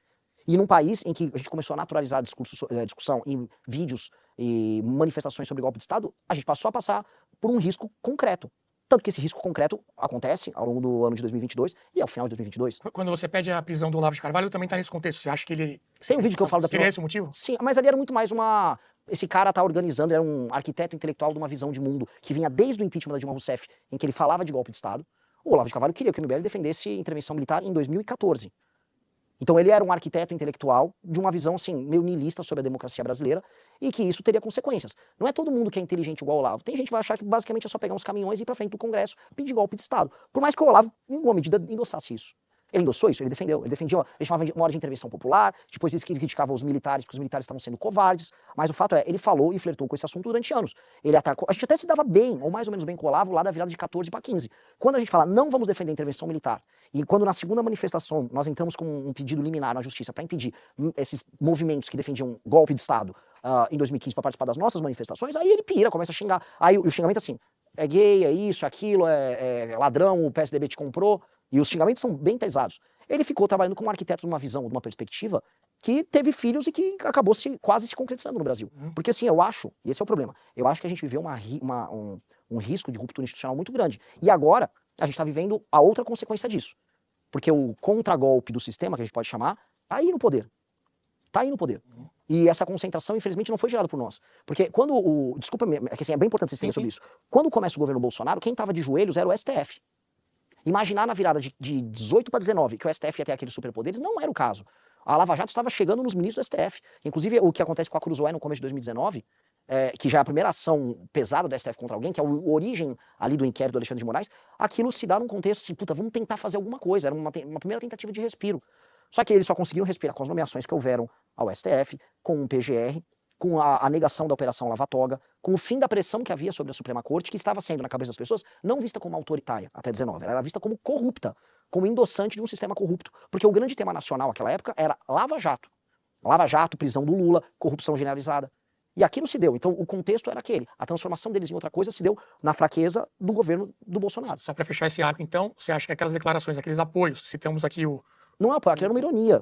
Speaker 2: E num país em que a gente começou a naturalizar a discussão em vídeos e manifestações sobre golpe de Estado, a gente passou a passar por um risco concreto. Tanto que esse risco concreto acontece ao longo do ano de 2022 e ao final de 2022.
Speaker 3: Quando você pede a prisão do Olavo de Carvalho, também está nesse contexto. Você acha que ele...
Speaker 2: Tem um vídeo que eu falo da
Speaker 3: Seria esse o motivo?
Speaker 2: Sim, mas ali era muito mais esse cara tá organizando, era um arquiteto intelectual de uma visão de mundo que vinha desde o impeachment da Dilma Rousseff, em que ele falava de golpe de Estado. O Olavo de Carvalho queria que o MBL defendesse intervenção militar em 2014. Então ele era um arquiteto intelectual de uma visão assim, meio niilista sobre a democracia brasileira e que isso teria consequências. Não é todo mundo que é inteligente igual o Olavo. Tem gente que vai achar que basicamente é só pegar uns caminhões e ir pra frente do Congresso pedir golpe de Estado. Por mais que o Olavo, em alguma medida, endossasse isso. Ele endossou isso, ele defendeu, ele chamava de uma hora de intervenção popular, depois ele criticava os militares, porque os militares estavam sendo covardes, mas o fato é, ele falou e flertou com esse assunto durante anos. Ele atacou, a gente até se dava bem, ou mais ou menos bem com o Olavo, lá da virada de 14 para 15. Quando a gente fala, não vamos defender a intervenção militar, e quando na segunda manifestação nós entramos com um pedido liminar na justiça para impedir esses movimentos que defendiam golpe de Estado em 2015 para participar das nossas manifestações, aí ele pira, começa a xingar. Aí o xingamento é assim, é gay, é isso, aquilo, é ladrão, o PSDB te comprou, e os xingamentos são bem pesados. Ele ficou trabalhando como arquiteto de uma visão, de uma perspectiva, que teve filhos e que acabou quase se concretizando no Brasil. Porque assim, eu acho, e esse é o problema, eu acho que a gente viveu um risco de ruptura institucional muito grande. E agora, a gente está vivendo a outra consequência disso. Porque o contragolpe do sistema, que a gente pode chamar, tá aí no poder. Tá aí no poder. E essa concentração, infelizmente, não foi gerada por nós. Porque quando desculpa, é que assim, é bem importante vocês terem sobre isso. Quando começa o governo Bolsonaro, quem estava de joelhos era o STF. Imaginar na virada de 18 para 19 que o STF ia ter aqueles superpoderes, não era o caso. A Lava Jato estava chegando nos ministros do STF. Inclusive, o que acontece com a Cruzoé no começo de 2019, que já é a primeira ação pesada do STF contra alguém, que é a origem ali do inquérito do Alexandre de Moraes, aquilo se dá num contexto assim, puta, vamos tentar fazer alguma coisa. Era uma primeira tentativa de respiro. Só que eles só conseguiram respirar com as nomeações que houveram ao STF, com o PGR, com a negação da Operação Lava Toga, com o fim da pressão que havia sobre a Suprema Corte, que estava sendo, na cabeça das pessoas, não vista como autoritária até 19, ela era vista como corrupta, como endossante de um sistema corrupto. Porque o grande tema nacional naquela época era Lava Jato. Lava Jato, prisão do Lula, corrupção generalizada. E aquilo se deu. Então o contexto era aquele. A transformação deles em outra coisa se deu na fraqueza do governo do Bolsonaro.
Speaker 3: Só para fechar esse arco, então, você acha que aquelas declarações, aqueles apoios, citamos aqui o...
Speaker 2: Não é apoio, aquilo era uma ironia.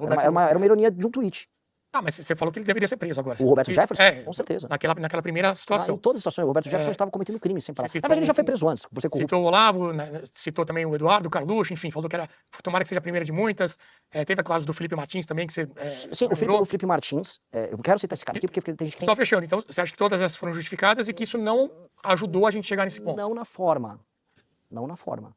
Speaker 2: Era uma ironia de um tweet.
Speaker 3: Ah, mas você falou que ele deveria ser preso agora.
Speaker 2: O Roberto Jefferson? Com certeza.
Speaker 3: Naquela primeira situação.
Speaker 2: Em todas as situações, o Roberto Jefferson estava cometendo crime sem parar. Na verdade, ele já foi preso antes, por ser corrupto.
Speaker 3: Citou o Olavo, né, citou também o Eduardo, o Carluxo, enfim, falou que tomara que seja a primeira de muitas. Teve a causa do Felipe Martins também, que você...
Speaker 2: Sim, o Felipe Martins, eu quero citar esse cara aqui, porque tem gente que...
Speaker 3: Só fechando, então, você acha que todas essas foram justificadas e que isso não ajudou a gente chegar nesse ponto?
Speaker 2: Não na forma. Não na forma.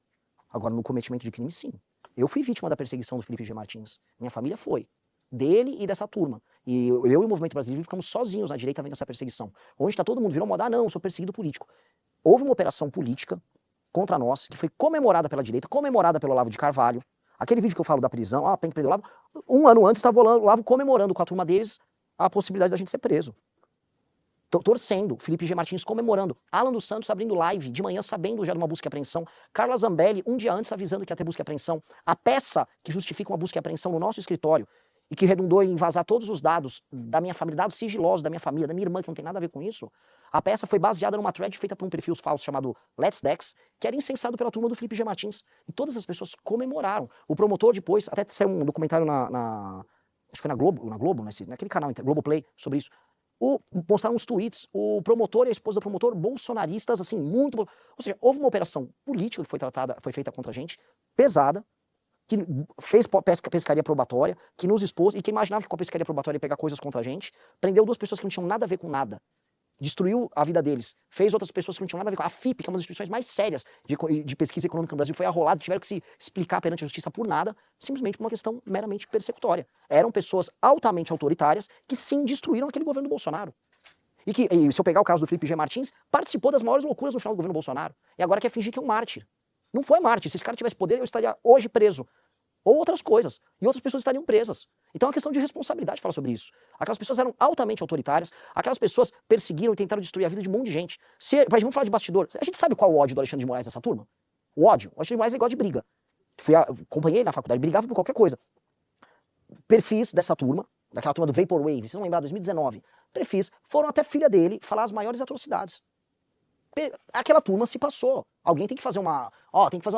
Speaker 2: Agora, no cometimento de crime, sim. Eu fui vítima da perseguição do Felipe G. Martins. Minha família foi. Dele e dessa turma. E eu e o Movimento Brasileiro ficamos sozinhos na direita vendo essa perseguição. Onde está todo mundo, virou moda, não, eu sou perseguido político. Houve uma operação política contra nós, que foi comemorada pela direita, comemorada pelo Olavo de Carvalho. Aquele vídeo que eu falo da prisão, tem que prender o Olavo. Um ano antes estava o Olavo comemorando com a turma deles a possibilidade da gente ser preso. Torcendo, Felipe G. Martins comemorando, Alan dos Santos abrindo live de manhã sabendo já de uma busca e apreensão, Carla Zambelli um dia antes avisando que ia ter busca e apreensão, a peça que justifica uma busca e apreensão no nosso escritório e que redundou em vazar todos os dados da minha família, dados sigilosos da minha família, da minha irmã, que não tem nada a ver com isso, a peça foi baseada numa thread feita por um perfil falso chamado Let's Dex, que era incensado pela turma do Felipe G. Martins, e todas as pessoas comemoraram. O promotor depois, até saiu um documentário acho que foi na Globo, naquele canal, Globoplay, sobre isso. Mostraram uns tweets, o promotor e a esposa do promotor, bolsonaristas, assim, muito... Ou seja, houve uma operação política que foi feita contra a gente, pesada, que fez pescaria probatória, que nos expôs, e que imaginava que com a pescaria probatória ia pegar coisas contra a gente, prendeu 2 pessoas que não tinham nada a ver com nada, destruiu a vida deles, fez outras pessoas que não tinham nada a ver com a FIP, que é uma das instituições mais sérias de pesquisa econômica no Brasil, foi arrolada, tiveram que se explicar perante a justiça por nada, simplesmente por uma questão meramente persecutória. Eram pessoas altamente autoritárias que sim destruíram aquele governo Bolsonaro. E se eu pegar o caso do Felipe G. Martins, participou das maiores loucuras no final do governo Bolsonaro. E agora quer fingir que é um mártir. Não foi mártir. Se esse cara tivesse poder, eu estaria hoje preso. Ou outras coisas. E outras pessoas estariam presas. Então é uma questão de responsabilidade falar sobre isso. Aquelas pessoas eram altamente autoritárias, aquelas pessoas perseguiram e tentaram destruir a vida de um monte de gente. Vamos falar de bastidor. A gente sabe qual é o ódio do Alexandre de Moraes dessa turma? O ódio. O Alexandre de Moraes ele gosta de briga. Acompanhei ele na faculdade, brigava por qualquer coisa. Perfis dessa turma, daquela turma do Vaporwave, se não lembrar, 2019, perfis, foram até filha dele falar as maiores atrocidades. Aquela turma se passou. Alguém tem que fazer uma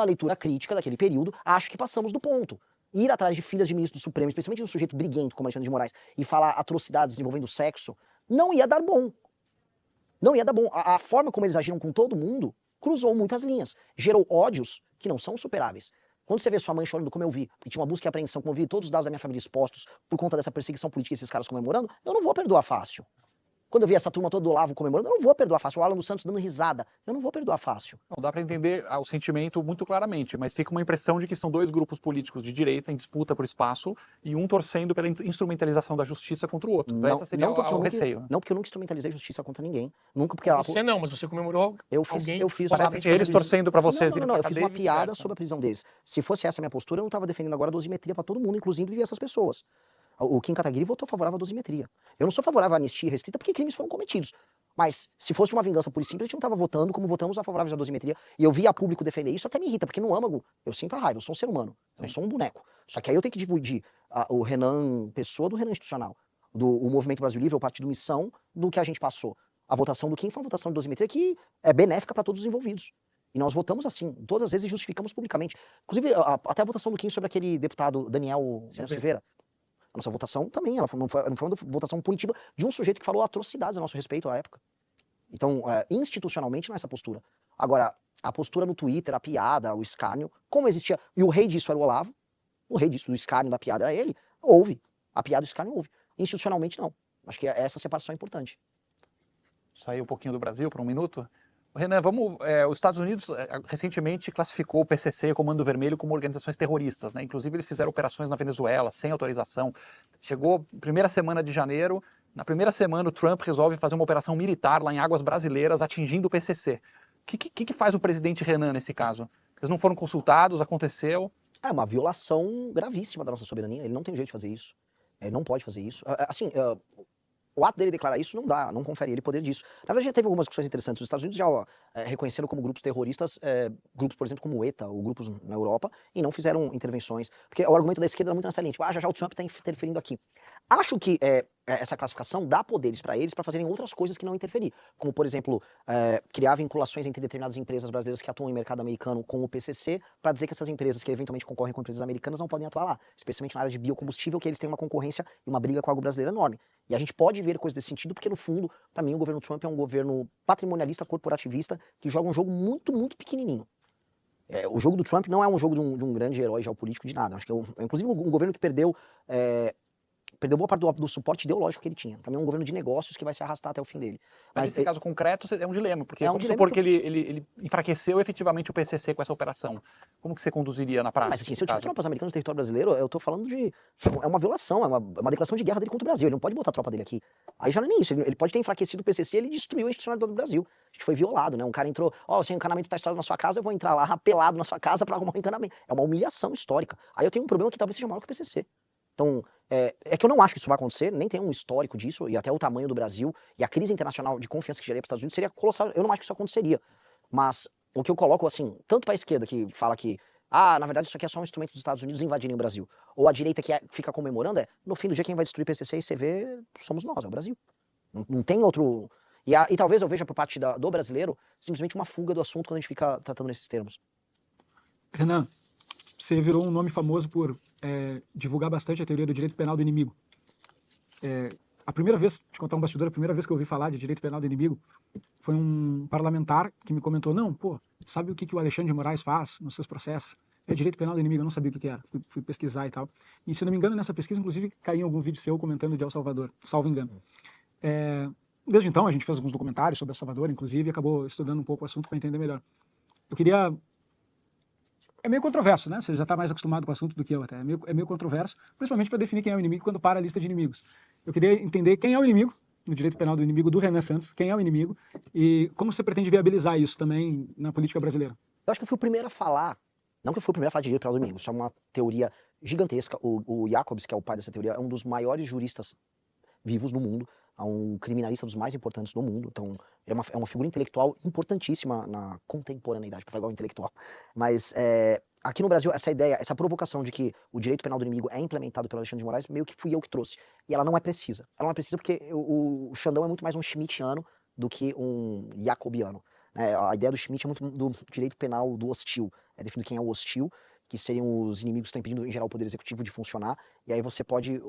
Speaker 2: leitura crítica daquele período. Acho que passamos do ponto. Ir atrás de filhas de ministros do Supremo, especialmente de um sujeito briguento como Alexandre de Moraes, e falar atrocidades envolvendo sexo, não ia dar bom. Não ia dar bom. A forma como eles agiram com todo mundo cruzou muitas linhas. Gerou ódios que não são superáveis. Quando você vê sua mãe chorando como eu vi, e tinha uma busca e apreensão, como eu vi todos os dados da minha família expostos por conta dessa perseguição política e esses caras comemorando, eu não vou perdoar fácil. Quando eu vi essa turma toda do Olavo comemorando, eu não vou perdoar fácil. O Alan dos Santos dando risada, eu não vou perdoar fácil.
Speaker 1: Não dá para entender o sentimento muito claramente, mas fica uma impressão de que são 2 grupos políticos de direita em disputa por espaço e um torcendo pela instrumentalização da justiça contra o outro. Essa seria o receio.
Speaker 2: Não, porque eu nunca instrumentalizei justiça contra ninguém. Nunca porque...
Speaker 3: Você não, mas você comemorou
Speaker 2: eu fiz
Speaker 1: parece eles torcendo para vocês.
Speaker 2: Não, eu fiz uma piada sobre a prisão deles. Se fosse essa a minha postura, eu não estava defendendo agora a dosimetria para todo mundo, inclusive essas pessoas. O Kim Kataguiri votou favorável à dosimetria. Eu não sou favorável à anistia restrita porque crimes foram cometidos. Mas se fosse uma vingança pura e simples, a gente não estava votando como votamos a favorável à dosimetria. E eu vi a público defender isso, até me irrita, porque no âmago eu sinto a raiva, eu sou um ser humano, eu sou um boneco. Só que aí eu tenho que dividir o Renan Pessoa do Renan Institucional, o Movimento Brasil Livre, o Partido Missão, do que a gente passou. A votação do Kim foi uma votação de dosimetria que é benéfica para todos os envolvidos. E nós votamos assim, todas as vezes justificamos publicamente. Inclusive, até a votação do Kim sobre aquele deputado Daniel Silveira. A nossa votação também, não foi uma votação punitiva de um sujeito que falou atrocidades a nosso respeito à época. Então, institucionalmente não é essa postura. Agora, a postura no Twitter, a piada, o escárnio, como existia, e o rei disso era o Olavo, o rei disso, do escárnio, da piada era ele, houve. A piada e o escárnio houve. Institucionalmente não. Acho que essa separação é importante.
Speaker 1: Sair um pouquinho do Brasil por um minuto. Renan, os Estados Unidos recentemente classificou o PCC e o Comando Vermelho como organizações terroristas, né? Inclusive eles fizeram operações na Venezuela sem autorização. Chegou primeira semana de janeiro, na primeira semana o Trump resolve fazer uma operação militar lá em águas brasileiras atingindo o PCC. O que faz o presidente Renan nesse caso? Eles não foram consultados, aconteceu?
Speaker 2: É uma violação gravíssima da nossa soberania, ele não tem jeito de fazer isso. Ele não pode fazer isso. Assim, o ato dele declarar isso não confere ele poder disso. Na verdade, já teve algumas discussões interessantes. Os Estados Unidos já reconheceram como grupos terroristas, grupos, por exemplo, como o ETA, ou grupos na Europa, e não fizeram intervenções. Porque o argumento da esquerda era muito nessa linha, tipo, já o Trump está interferindo aqui. Acho que essa classificação dá poderes para eles para fazerem outras coisas que não interferir. Como, por exemplo, criar vinculações entre determinadas empresas brasileiras que atuam em mercado americano com o PCC, para dizer que essas empresas que eventualmente concorrem com empresas americanas não podem atuar lá. Especialmente na área de biocombustível, que eles têm uma concorrência e uma briga com a agrobrasileira enorme. E a gente pode ver coisas desse sentido, porque no fundo, para mim, o governo Trump é um governo patrimonialista, corporativista, que joga um jogo muito, muito pequenininho. O jogo do Trump não é um jogo de um grande herói geopolítico de nada. Acho que inclusive um governo que perdeu boa parte do suporte ideológico que ele tinha. Para mim é um governo de negócios que vai se arrastar até o fim dele.
Speaker 1: Mas nesse caso concreto é um dilema, porque vamos
Speaker 2: dilema
Speaker 1: supor que ele enfraqueceu efetivamente o PCC com essa operação. Como que você conduziria na prática?
Speaker 2: Mas assim, se eu tiver tropas americanas no território brasileiro, eu tô falando de... É uma violação, é uma declaração de guerra dele contra o Brasil. Ele não pode botar a tropa dele aqui. Aí já não é nem isso. Ele pode ter enfraquecido o PCC, ele destruiu a institucionalidade do Brasil. A gente foi violado, né? Um cara entrou, se o encanamento tá instalado na sua casa, eu vou entrar lá pelado na sua casa para arrumar um encanamento. É uma humilhação histórica. Aí eu tenho um problema que talvez seja maior que o PCC. Então, é que eu não acho que isso vai acontecer, nem tem um histórico disso, e até o tamanho do Brasil, e a crise internacional de confiança que geraria para os Estados Unidos seria colossal. Eu não acho que isso aconteceria. Mas o que eu coloco, assim, tanto para a esquerda, que fala que, na verdade isso aqui é só um instrumento dos Estados Unidos invadirem o Brasil, ou a direita que fica comemorando, no fim do dia quem vai destruir o PCC e CV somos nós, é o Brasil. Não tem outro... E talvez eu veja por parte do brasileiro simplesmente uma fuga do assunto quando a gente fica tratando nesses termos.
Speaker 4: Renan, você virou um nome famoso por divulgar bastante a teoria do direito penal do inimigo. A primeira vez, te contar um bastidor, a primeira vez que eu ouvi falar de direito penal do inimigo foi um parlamentar que me comentou, não, pô, sabe o que o Alexandre de Moraes faz nos seus processos? É direito penal do inimigo, eu não sabia o que era. Fui pesquisar e tal. E se não me engano, nessa pesquisa, inclusive, caiu em algum vídeo seu comentando de El Salvador, salvo engano. Desde então, a gente fez alguns documentários sobre El Salvador, inclusive, e acabou estudando um pouco o assunto para entender melhor. Eu queria... É meio controverso, né? Você já está mais acostumado com o assunto do que eu até. É meio controverso, principalmente para definir quem é o inimigo quando para a lista de inimigos. Eu queria entender quem é o inimigo, no direito penal do inimigo do Renan Santos, quem é o inimigo e como você pretende viabilizar isso também na política brasileira.
Speaker 2: Eu acho que eu fui o primeiro a falar, não que eu fui o primeiro a falar de direito penal do inimigo, isso é uma teoria gigantesca. O Jacobs, que é o pai dessa teoria, é um dos maiores juristas vivos no mundo, é um criminalista dos mais importantes do mundo, então é uma figura intelectual importantíssima na contemporaneidade, para falar igual intelectual. Mas aqui no Brasil, essa ideia, essa provocação de que o direito penal do inimigo é implementado pelo Alexandre de Moraes, meio que fui eu que trouxe. E ela não é precisa. Ela não é precisa porque o Xandão é muito mais um schmittiano do que um jacobiano. A ideia do Schmitt é muito do direito penal do hostil. É definido quem é o hostil, que seriam os inimigos que estão impedindo, em geral, o poder executivo de funcionar, e aí você pode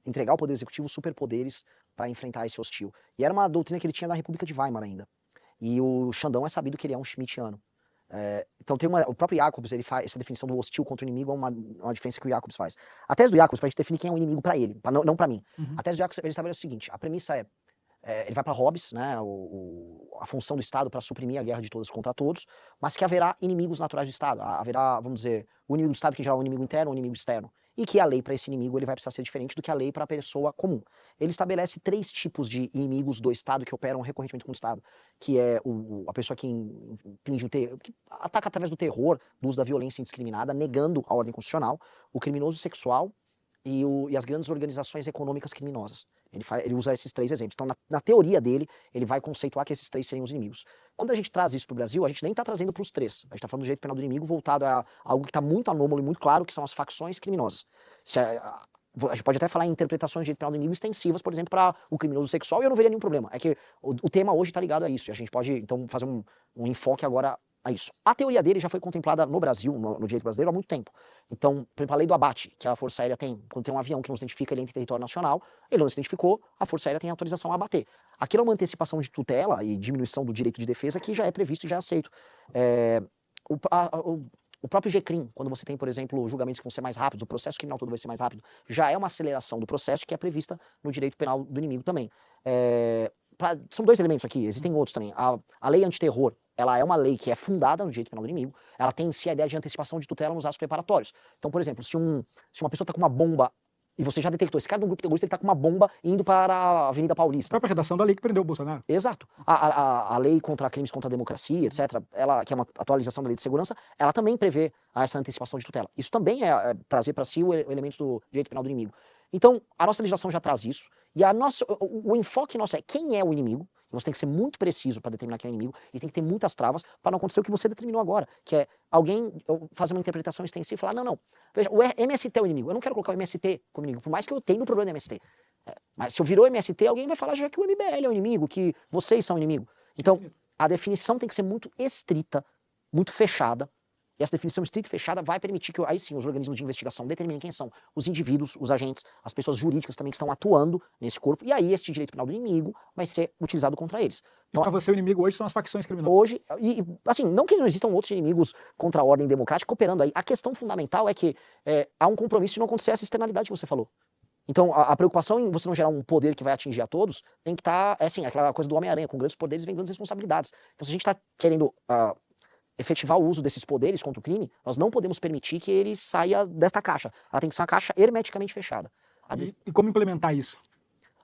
Speaker 2: entregar ao poder executivo superpoderes para enfrentar esse hostil. E era uma doutrina que ele tinha da República de Weimar ainda. E o Xandão é sabido que ele é um schmittiano. Então tem o próprio Jacobs, ele faz essa definição do hostil contra o inimigo, é uma diferença que o Jacobs faz. A tese do Jacobs, para a gente definir quem é o inimigo para ele, não para mim. A tese do Jacobs, ele estabelece o seguinte, a premissa ele vai para Hobbes, né, a função do Estado para suprimir a guerra de todos contra todos, mas que haverá inimigos naturais do Estado. Haverá, vamos dizer, o inimigo do Estado que gerar um inimigo interno, um inimigo externo. E que a lei para esse inimigo ele vai precisar ser diferente do que a lei para a pessoa comum. Ele estabelece 3 tipos de inimigos do Estado que operam recorrentemente com o Estado, que é a pessoa que que ataca através do terror, do uso da violência indiscriminada, negando a ordem constitucional, o criminoso sexual e as grandes organizações econômicas criminosas. Ele usa esses 3 exemplos. Então, na teoria dele, ele vai conceituar que esses 3 seriam os inimigos. Quando a gente traz isso para o Brasil, a gente nem está trazendo para os 3. A gente está falando do direito penal do inimigo voltado a algo que está muito anômalo e muito claro, que são as facções criminosas. A gente pode até falar em interpretações de direito penal do inimigo extensivas, por exemplo, para o criminoso sexual, e eu não veria nenhum problema. É que o tema hoje está ligado a isso, e a gente pode, então, fazer um enfoque agora a isso. A teoria dele já foi contemplada no Brasil, no direito brasileiro, há muito tempo. Então, por exemplo, a lei do abate, que a Força Aérea tem, quando tem um avião que não se identifica, ele entra em território nacional, ele não se identificou, a Força Aérea tem autorização a abater. Aquilo é uma antecipação de tutela e diminuição do direito de defesa que já é previsto e já é aceito. O próprio GCRIM, quando você tem, por exemplo, julgamentos que vão ser mais rápidos, o processo criminal todo vai ser mais rápido, já é uma aceleração do processo que é prevista no direito penal do inimigo também. São 2 elementos aqui, existem outros também. A lei antiterror, ela é uma lei que é fundada no direito penal do inimigo, ela tem em si a ideia de antecipação de tutela nos atos preparatórios. Então, por exemplo, se uma pessoa está com uma bomba e você já detectou, esse cara de um grupo terrorista, ele está com uma bomba indo para a Avenida Paulista.
Speaker 4: A própria redação da lei que prendeu o Bolsonaro.
Speaker 2: Exato. A lei contra crimes contra a democracia, etc., que é uma atualização da lei de segurança, ela também prevê essa antecipação de tutela. Isso também é trazer para si o elemento do direito penal do inimigo. Então, a nossa legislação já traz isso, e o enfoque nosso é quem é o inimigo, e você tem que ser muito preciso para determinar quem é o inimigo, e tem que ter muitas travas para não acontecer o que você determinou agora, que é alguém fazer uma interpretação extensiva e falar, não, veja, o MST é o inimigo, eu não quero colocar o MST como inimigo, por mais que eu tenha um problema do MST. Mas se eu virou MST, alguém vai falar já que o MBL é o inimigo, que vocês são o inimigo. Então, a definição tem que ser muito estrita, muito fechada, e essa definição estrita e fechada vai permitir que, aí sim, os organismos de investigação determinem quem são os indivíduos, os agentes, as pessoas jurídicas também que estão atuando nesse corpo, e aí esse direito penal do inimigo vai ser utilizado contra eles.
Speaker 4: Então, para você, o inimigo hoje são as facções criminosas.
Speaker 2: Hoje, assim, não que não existam outros inimigos contra a ordem democrática operando aí, a questão fundamental é que há um compromisso de não acontecer essa externalidade que você falou. Então, a preocupação em você não gerar um poder que vai atingir a todos tem que estar, aquela coisa do Homem-Aranha, com grandes poderes vem grandes responsabilidades. Então, se a gente está querendo efetivar o uso desses poderes contra o crime, nós não podemos permitir que ele saia desta caixa. Ela tem que ser uma caixa hermeticamente fechada.
Speaker 4: E como implementar isso?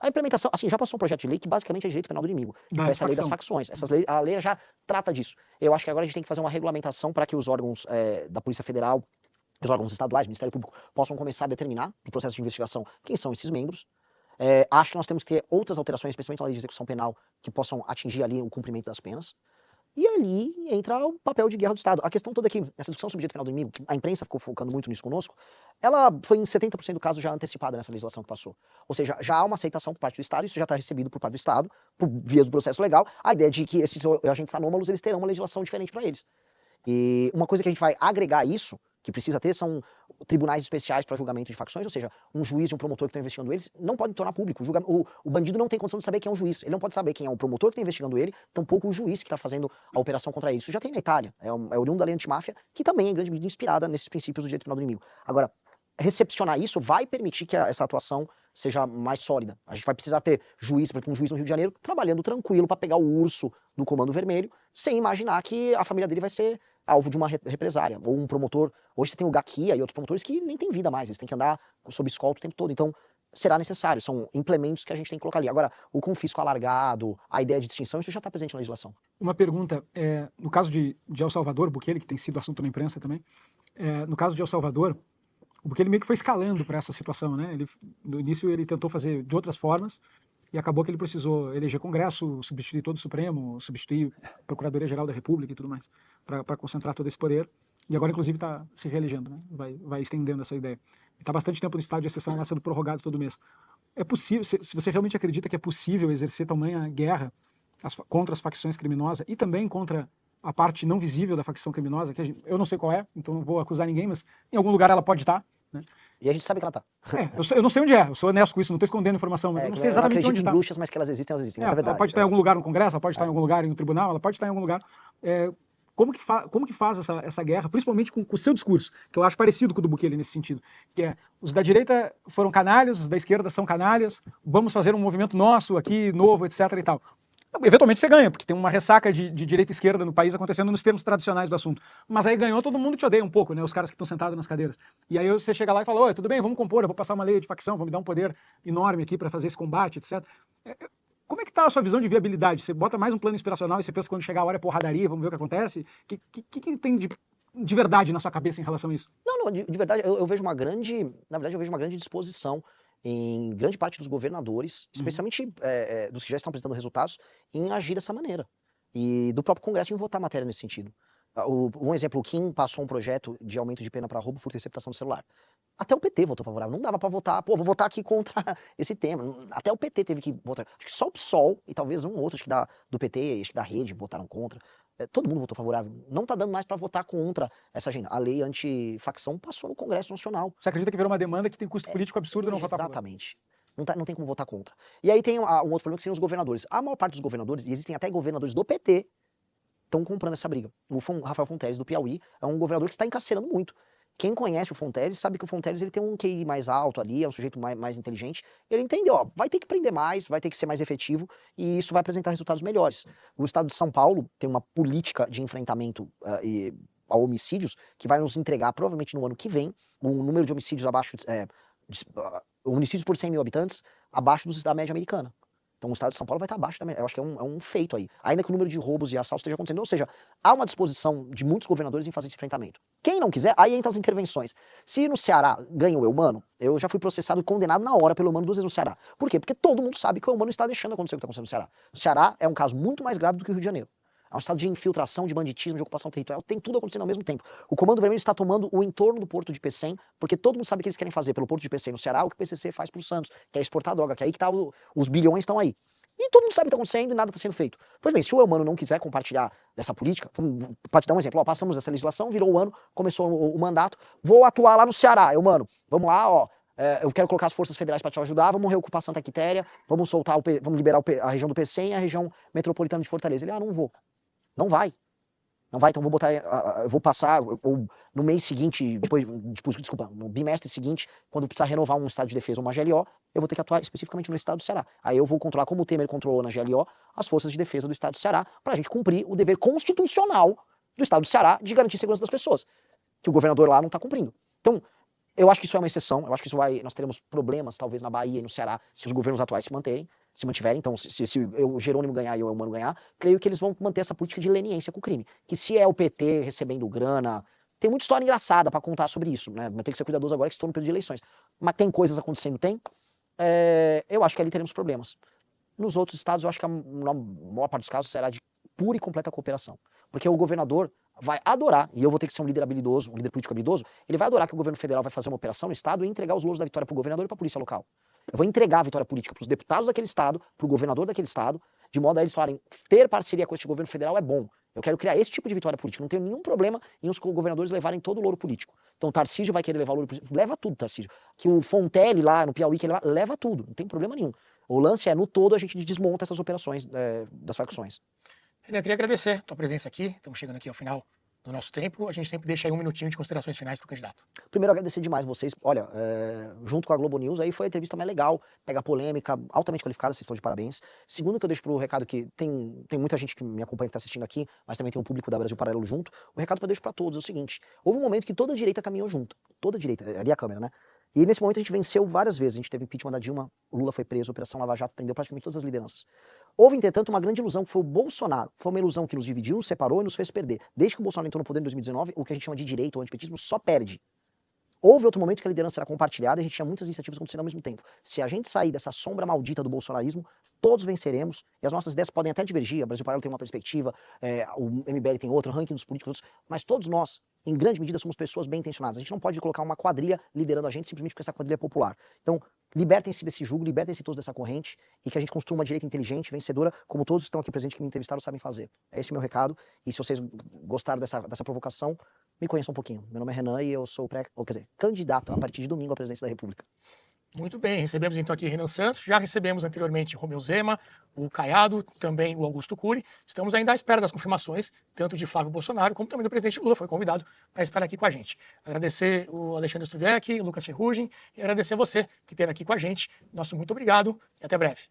Speaker 2: A implementação, assim, já passou um projeto de lei que basicamente é direito penal do inimigo. Essa lei das facções. A lei já trata disso. Eu acho que agora a gente tem que fazer uma regulamentação para que os órgãos da Polícia Federal, os órgãos estaduais, Ministério Público, possam começar a determinar, no processo de investigação, quem são esses membros. Acho que nós temos que ter outras alterações, especialmente na lei de execução penal, que possam atingir ali o cumprimento das penas. E ali entra o papel de guerra do Estado. A questão toda aqui, essa discussão sobre o direito penal do inimigo, a imprensa ficou focando muito nisso conosco, ela foi em 70% do caso já antecipada nessa legislação que passou. Ou seja, já há uma aceitação por parte do Estado, isso já está recebido por parte do Estado, por via do processo legal, a ideia de que esses agentes anômalos eles terão uma legislação diferente para eles. E uma coisa que a gente vai agregar a isso, que precisa ter são tribunais especiais para julgamento de facções, ou seja, um juiz e um promotor que estão investigando eles não podem tornar público. O bandido não tem condição de saber quem é um juiz. Ele não pode saber quem é o promotor que está investigando ele, tampouco o juiz que está fazendo a operação contra ele. Isso já tem na Itália. É oriundo da lei antimáfia, que também é em grande medida inspirada nesses princípios do direito penal do inimigo. Agora, recepcionar isso vai permitir que essa atuação seja mais sólida. A gente vai precisar ter juiz, por exemplo, um juiz no Rio de Janeiro, trabalhando tranquilo para pegar o urso do Comando Vermelho, sem imaginar que a família dele vai ser alvo de uma represária. Ou um promotor, hoje você tem o Gaquia e outros promotores que nem tem vida mais, eles têm que andar sob escolta o tempo todo. Então, será necessário, são implementos que a gente tem que colocar ali. Agora, o confisco alargado, a ideia de distinção, isso já está presente na legislação.
Speaker 4: Uma pergunta, no caso de El Salvador, Bukele, que tem sido assunto na imprensa também, no caso de El Salvador, o Bukele meio que foi escalando para essa situação, né? No início ele tentou fazer de outras formas e acabou que ele precisou eleger Congresso, substituir todo o Supremo, substituir a Procuradoria-Geral da República e tudo mais, para concentrar todo esse poder. E agora, inclusive, está se reelegendo, né? Vai estendendo essa ideia. Está bastante tempo no estado de exceção, lá sendo prorrogado todo mês. É possível, se você realmente acredita que é possível exercer tamanha guerra contra as facções criminosas e também contra a parte não visível da facção criminosa, que eu não sei qual é, então não vou acusar ninguém, mas em algum lugar ela pode estar. Né?
Speaker 2: E a gente sabe que ela está.
Speaker 4: Eu não sei onde é, eu sou honesto com isso, não estou escondendo informação, mas eu não sei exatamente onde está.
Speaker 2: Em bruxas, mas que elas existem, isso é verdade.
Speaker 4: Ela pode estar em algum lugar no Congresso, ela pode estar em algum lugar em um tribunal, ela pode estar em algum lugar. Como que faz essa guerra, principalmente com o seu discurso, que eu acho parecido com o do Bukele nesse sentido, que é, os da direita foram canalhas, os da esquerda são canalhas, vamos fazer um movimento nosso aqui, novo, etc e tal. Eventualmente você ganha, porque tem uma ressaca de direita e esquerda no país acontecendo nos termos tradicionais do assunto. Mas aí ganhou, todo mundo te odeia um pouco, né? Os caras que estão sentados nas cadeiras. E aí você chega lá e fala, oi, tudo bem, vamos compor, eu vou passar uma lei de facção, vou me dar um poder enorme aqui para fazer esse combate, etc. Como é que está a sua visão de viabilidade? Você bota mais um plano inspiracional e você pensa que quando chegar a hora é porradaria, vamos ver o que acontece? O que tem de verdade na sua cabeça em relação a isso?
Speaker 2: Não, de verdade, eu vejo uma grande, na verdade eu vejo uma grande disposição em grande parte dos governadores, especialmente dos que já estão apresentando resultados, em agir dessa maneira. E do próprio Congresso em votar matéria nesse sentido. Um exemplo, o Kim passou um projeto de aumento de pena para roubo, furto e receptação do celular. Até o PT votou favorável. Não dava para votar, vou votar aqui contra esse tema. Até o PT teve que votar. Acho que só o PSOL e talvez um outro, acho que do PT, acho que da Rede, votaram contra. Todo mundo votou favorável. Não tá dando mais para votar contra essa agenda. A lei antifacção passou no Congresso Nacional.
Speaker 4: Você acredita que virou uma demanda que tem custo político absurdo não votar favorável?
Speaker 2: Exatamente. Não tem como votar contra. E aí tem um outro problema que seriam os governadores. A maior parte dos governadores, e existem até governadores do PT, estão comprando essa briga. O Rafael Fonteles, do Piauí, é um governador que está encarcerando muito. Quem conhece o Fonteles sabe que o Fonteles ele tem um QI mais alto ali, é um sujeito mais inteligente. Ele entendeu, ó, vai ter que prender mais, vai ter que ser mais efetivo e isso vai apresentar resultados melhores. O estado de São Paulo tem uma política de enfrentamento a homicídios que vai nos entregar, provavelmente no ano que vem, um número de homicídios abaixo, homicídios por 100 mil habitantes, abaixo da média americana. Então o estado de São Paulo vai estar abaixo também. Eu acho que é um feito aí. Ainda que o número de roubos e assaltos esteja acontecendo. Ou seja, há uma disposição de muitos governadores em fazer esse enfrentamento. Quem não quiser, aí entra as intervenções. Se no Ceará ganha o Eumano, eu já fui processado e condenado na hora pelo Eumano 2 vezes no Ceará. Por quê? Porque todo mundo sabe que o Eumano está deixando acontecer o que está acontecendo no Ceará. O Ceará é um caso muito mais grave do que o Rio de Janeiro. É um estado de infiltração, de banditismo, de ocupação territorial, tem tudo acontecendo ao mesmo tempo. O Comando Vermelho está tomando o entorno do Porto de Pecém, porque todo mundo sabe que eles querem fazer pelo Porto de Pecém no Ceará o que o PCC faz para o Santos, que é exportar droga, que é aí que tá os bilhões estão aí. E todo mundo sabe o que está acontecendo e nada está sendo feito. Pois bem, se o Eumano não quiser compartilhar dessa política, para te dar um exemplo, passamos essa legislação, virou o ano, começou o mandato, vou atuar lá no Ceará, Eumano, vamos lá, ó, eu quero colocar as forças federais para te ajudar, vamos reocupar Santa Quitéria, vamos liberar a região do Pecém e a região metropolitana de Fortaleza. Ele, não vou. Não vai. Não vai, então eu vou passar, ou no mês seguinte, no bimestre seguinte, quando precisar renovar um estado de defesa ou uma GLO, eu vou ter que atuar especificamente no estado do Ceará. Aí eu vou controlar, como o Temer controlou na GLO, as forças de defesa do estado do Ceará, para a gente cumprir o dever constitucional do estado do Ceará de garantir a segurança das pessoas, que o governador lá não está cumprindo. Então, eu acho que isso é uma exceção, eu acho que nós teremos problemas, talvez, na Bahia e no Ceará, se os governos atuais se mantiverem. Então, se o Jerônimo ganhar e o Eumano ganhar, creio que eles vão manter essa política de leniência com o crime. Que se é o PT recebendo grana, tem muita história engraçada para contar sobre isso, né? Mas tem que ser cuidadoso agora que estou no período de eleições. Mas tem coisas acontecendo, tem. Eu acho que ali teremos problemas. Nos outros estados, eu acho que na maior parte dos casos será de pura e completa cooperação. Porque o governador vai adorar, e eu vou ter que ser um líder habilidoso, um líder político habilidoso, ele vai adorar que o governo federal vai fazer uma operação no estado e entregar os louros da vitória para o governador e para a polícia local. Eu vou entregar a vitória política para os deputados daquele estado, para o governador daquele estado, de modo a eles falarem, ter parceria com este governo federal é bom. Eu quero criar esse tipo de vitória política. Não tenho nenhum problema em os governadores levarem todo o louro político. Então o Tarcísio vai querer levar o Lula, leva tudo, Tarcísio. Que o Fontelli lá no Piauí quer levar, leva tudo, não tem problema nenhum. O lance é, no todo, a gente desmonta essas operações das facções.
Speaker 3: Renan, eu queria agradecer a tua presença aqui, estamos chegando aqui ao final do nosso tempo, a gente sempre deixa aí um minutinho de considerações finais para o candidato.
Speaker 2: Primeiro, agradecer demais vocês. Olha, junto com a Globo News, aí foi a entrevista mais legal, pega polêmica, altamente qualificada, vocês estão de parabéns. Segundo, que eu deixo pro recado que tem muita gente que me acompanha, que está assistindo aqui, mas também tem um público da Brasil Paralelo junto. O recado que eu deixo para todos é o seguinte: houve um momento que toda a direita caminhou junto. Toda a direita, ali a câmera, né? E nesse momento a gente venceu várias vezes. A gente teve impeachment da Dilma, o Lula foi preso, a Operação Lava Jato prendeu praticamente todas as lideranças. Houve, entretanto, uma grande ilusão, que foi o Bolsonaro. Foi uma ilusão que nos dividiu, nos separou e nos fez perder. Desde que o Bolsonaro entrou no poder em 2019, o que a gente chama de direita ou antipetismo só perde. Houve outro momento que a liderança era compartilhada e a gente tinha muitas iniciativas acontecendo ao mesmo tempo. Se a gente sair dessa sombra maldita do bolsonarismo, todos venceremos, e as nossas ideias podem até divergir, a Brasil Paralelo tem uma perspectiva, o MBL tem outra, o ranking dos políticos outros, mas todos nós, em grande medida, somos pessoas bem intencionadas. A gente não pode colocar uma quadrilha liderando a gente simplesmente porque essa quadrilha é popular. Então, libertem-se desse jugo, libertem-se todos dessa corrente, e que a gente construa uma direita inteligente, vencedora, como todos que estão aqui presentes que me entrevistaram sabem fazer. É esse o meu recado, e se vocês gostaram dessa provocação, me conheçam um pouquinho. Meu nome é Renan e eu sou candidato a partir de domingo à presidência da República.
Speaker 3: Muito bem, recebemos então aqui Renan Santos, já recebemos anteriormente Romeu Zema, o Caiado, também o Augusto Cury. Estamos ainda à espera das confirmações, tanto de Flávio Bolsonaro, como também do presidente Lula, foi convidado para estar aqui com a gente. Agradecer o Alexandre Stuviec, o Lucas Ferrugem, e agradecer você que esteve aqui com a gente. Nosso muito obrigado e até breve.